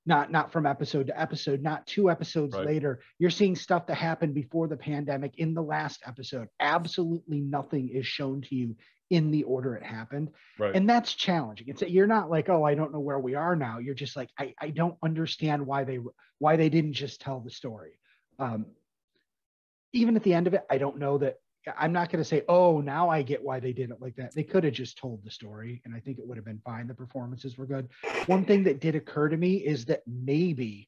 Not from episode to episode, not 2 episodes later. You're seeing stuff that happened before the pandemic in the last episode. Absolutely nothing is shown to you in the order it happened. Right. And that's challenging. You're not like, oh, I don't know where we are now. You're just like, I don't understand why they didn't just tell the story. Even at the end of it, I don't know that. I'm not going to say, oh, now I get why they did it like that. They could have just told the story, and I think it would have been fine. The performances were good. One thing that did occur to me is that maybe,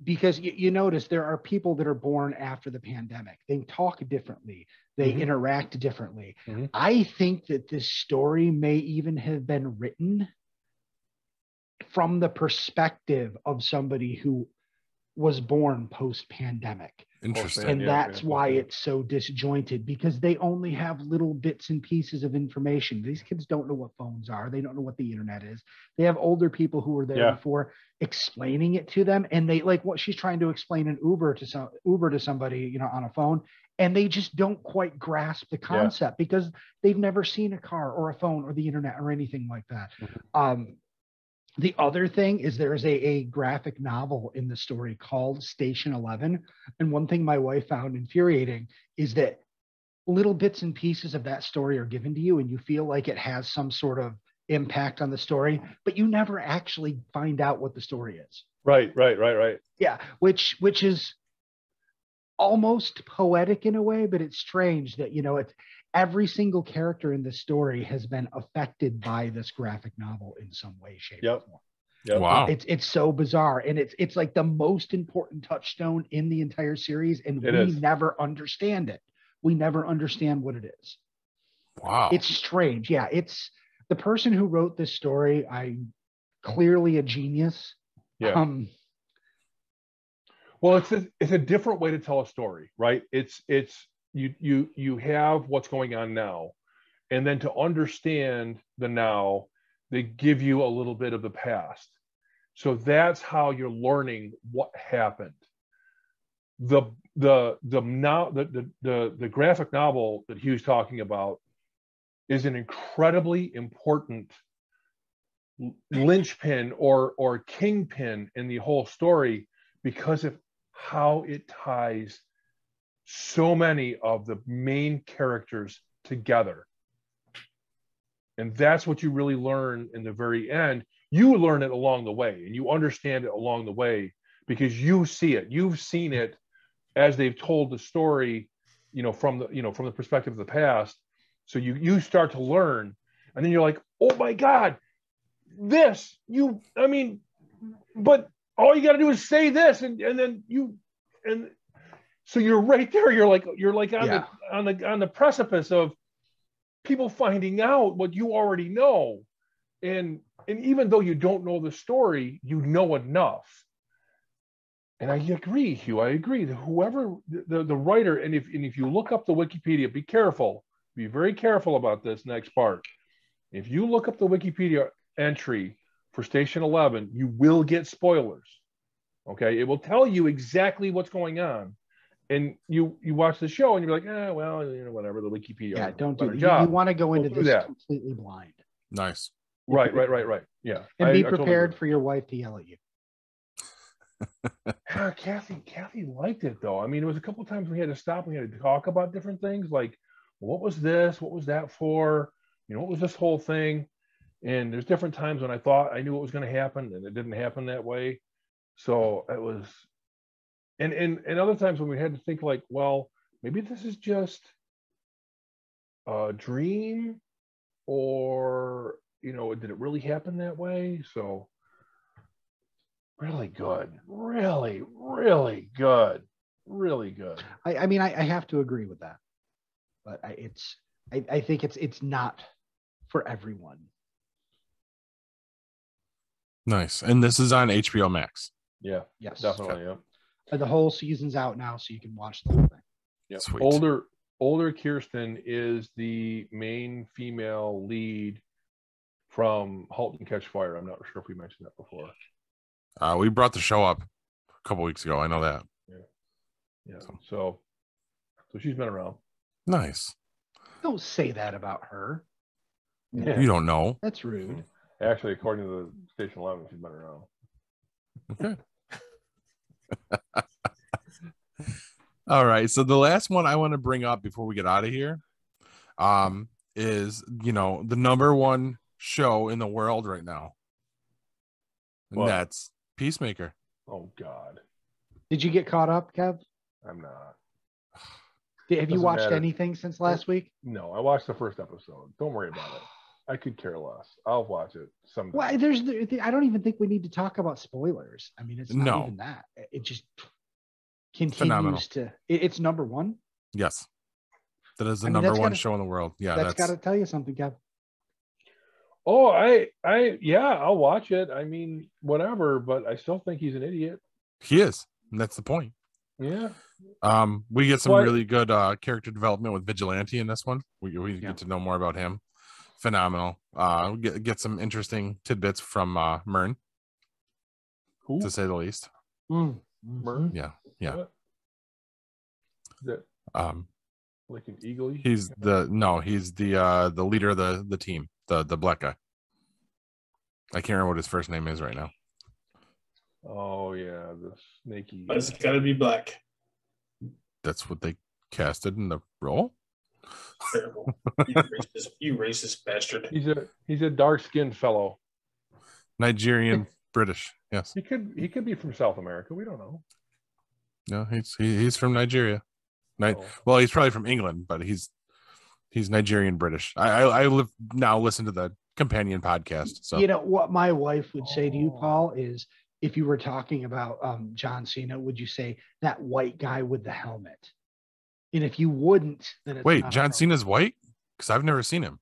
because you notice there are people that are born after the pandemic. They talk differently. They interact differently. I think that this story may even have been written from the perspective of somebody who was born post-pandemic. Interesting. And that's why it's so disjointed, because they only have little bits and pieces of information. These kids don't know what phones are. They don't know what the internet is. They have older people who were there before explaining it to them. And they like what she's trying to explain an Uber to somebody, on a phone. And they just don't quite grasp the concept because they've never seen a car or a phone or the internet or anything like that. The other thing is there's a graphic novel in the story called Station 11. And one thing my wife found infuriating is that little bits and pieces of that story are given to you and you feel like it has some sort of impact on the story, but you never actually find out what the story is. Right. Yeah, which is almost poetic in a way, but it's strange that, it's every single character in this story has been affected by this graphic novel in some way, shape, or form. Wow. It's so bizarre. And it's like the most important touchstone in the entire series. And we never understand it. We never understand what it is. Wow. It's strange. Yeah. It's the person who wrote this story. I'm clearly a genius. Yeah. Well, it's a different way to tell a story, right? It's you have what's going on now, and then to understand the now, they give you a little bit of the past. So that's how you're learning what happened. The graphic novel that Hugh's talking about is an incredibly important linchpin or kingpin in the whole story because of how it ties so many of the main characters together. And that's what you really learn in the very end. You learn it along the way and you understand it along the way because you see it. You've seen it as they've told the story, from the perspective of the past. So you start to learn, and then you're like, oh my God, but all you got to do is say this, and so you're right there. You're like on the precipice of people finding out what you already know, and even though you don't know the story, you know enough. And I agree, Hugh. I agree that whoever the writer, and if you look up the Wikipedia, be careful. Be very careful about this next part. If you look up the Wikipedia entry for Station 11, you will get spoilers. Okay, it will tell you exactly what's going on, and you watch the show and you're like, whatever. The Wikipedia. Yeah, don't do that. You want to go into this completely blind. Nice. Right. Yeah, and be prepared for your wife to yell at you. Kathy liked it though. I mean, it was a couple of times we had to stop. We had to talk about different things, like what was this? What was that for? What was this whole thing? And there's different times when I thought I knew what was going to happen, and it didn't happen that way. So it was, and other times when we had to think like, well, maybe this is just a dream, or did it really happen that way? So really good, really good, really good. I mean, I have to agree with that, but I think it's not for everyone. Nice. And this is on HBO Max. Yeah, Yes. definitely. Yeah. The whole season's out now, so you can watch the whole thing. Yeah. Sweet. Older Kirsten is the main female lead from *Halt and Catch Fire*. I'm not sure if we mentioned that before. We brought the show up a couple weeks ago. I know that. Yeah. So she's been around. Nice. Don't say that about her. Yeah. You don't know. That's rude. Actually, according to the Station 11, she's been around. Okay. All right. So the last one I want to bring up before we get out of here is, the #1 show in the world right now. And What? that's Peacemaker. Oh, God. Did you get caught up, Kev? I'm not. Have you Doesn't watched matter. anything since last week? No, I watched the first episode. Don't worry about it. I could care less. I'll watch it sometime. Well, I don't even think we need to talk about spoilers. I mean, it's not even that. It just continues Phenomenal. It's #1. Yes. That is the I mean, #1 show in the world. Yeah. That's got to tell you something, Kev. Oh, I'll watch it. I mean, whatever, but I still think he's an idiot. He is. And that's the point. Yeah. We get some really good character development with Vigilante in this one. We get to know more about him. Phenomenal. We get some interesting tidbits from Mourning, to say the least. Mourning? Yeah. What? Is that like an eagle? He's the leader of the team, the black guy. I can't remember what his first name is right now. Oh yeah, the snaky. But it's got to be black. That's what they casted in the role. Terrible. You racist bastard. He's a dark-skinned fellow. Nigerian, British. Yes. He could be from South America. We don't know. No, he's from Nigeria. Well, he's probably from England, but he's Nigerian British. I listen to the companion podcast. So what my wife would say to you, Paul, is if you were talking about John Cena, would you say that white guy with the helmet? And if you wouldn't, then it's wait, John Cena's white? Because I've never seen him.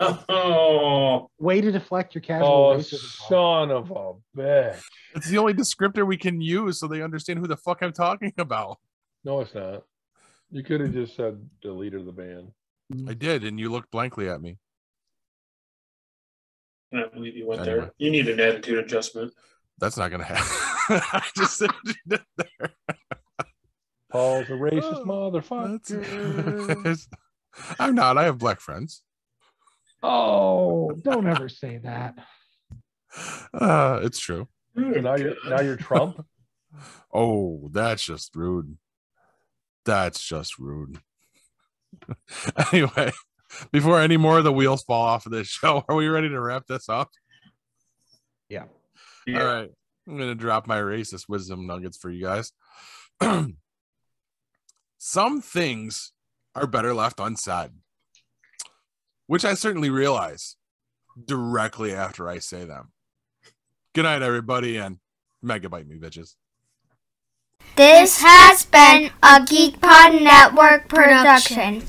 Oh, way to deflect your casual racism. Son of a bitch! It's the only descriptor we can use so they understand who the fuck I'm talking about. No, it's not. You could have just said the leader of the band. I did, and you looked blankly at me. I can't believe you went there. You need an attitude adjustment. That's not gonna happen. I just said you did there. Paul's a racist motherfucker. I'm not. I have black friends. Oh, don't ever say that. It's true. So now you're Trump. Oh, that's just rude. That's just rude. Anyway, before any more of the wheels fall off of this show, are we ready to wrap this up? Yeah. All right. I'm going to drop my racist wisdom nuggets for you guys. Some things are better left unsaid, which I certainly realize directly after I say them. Good night, everybody, and megabyte me, bitches. This has been a GeekPod Network production.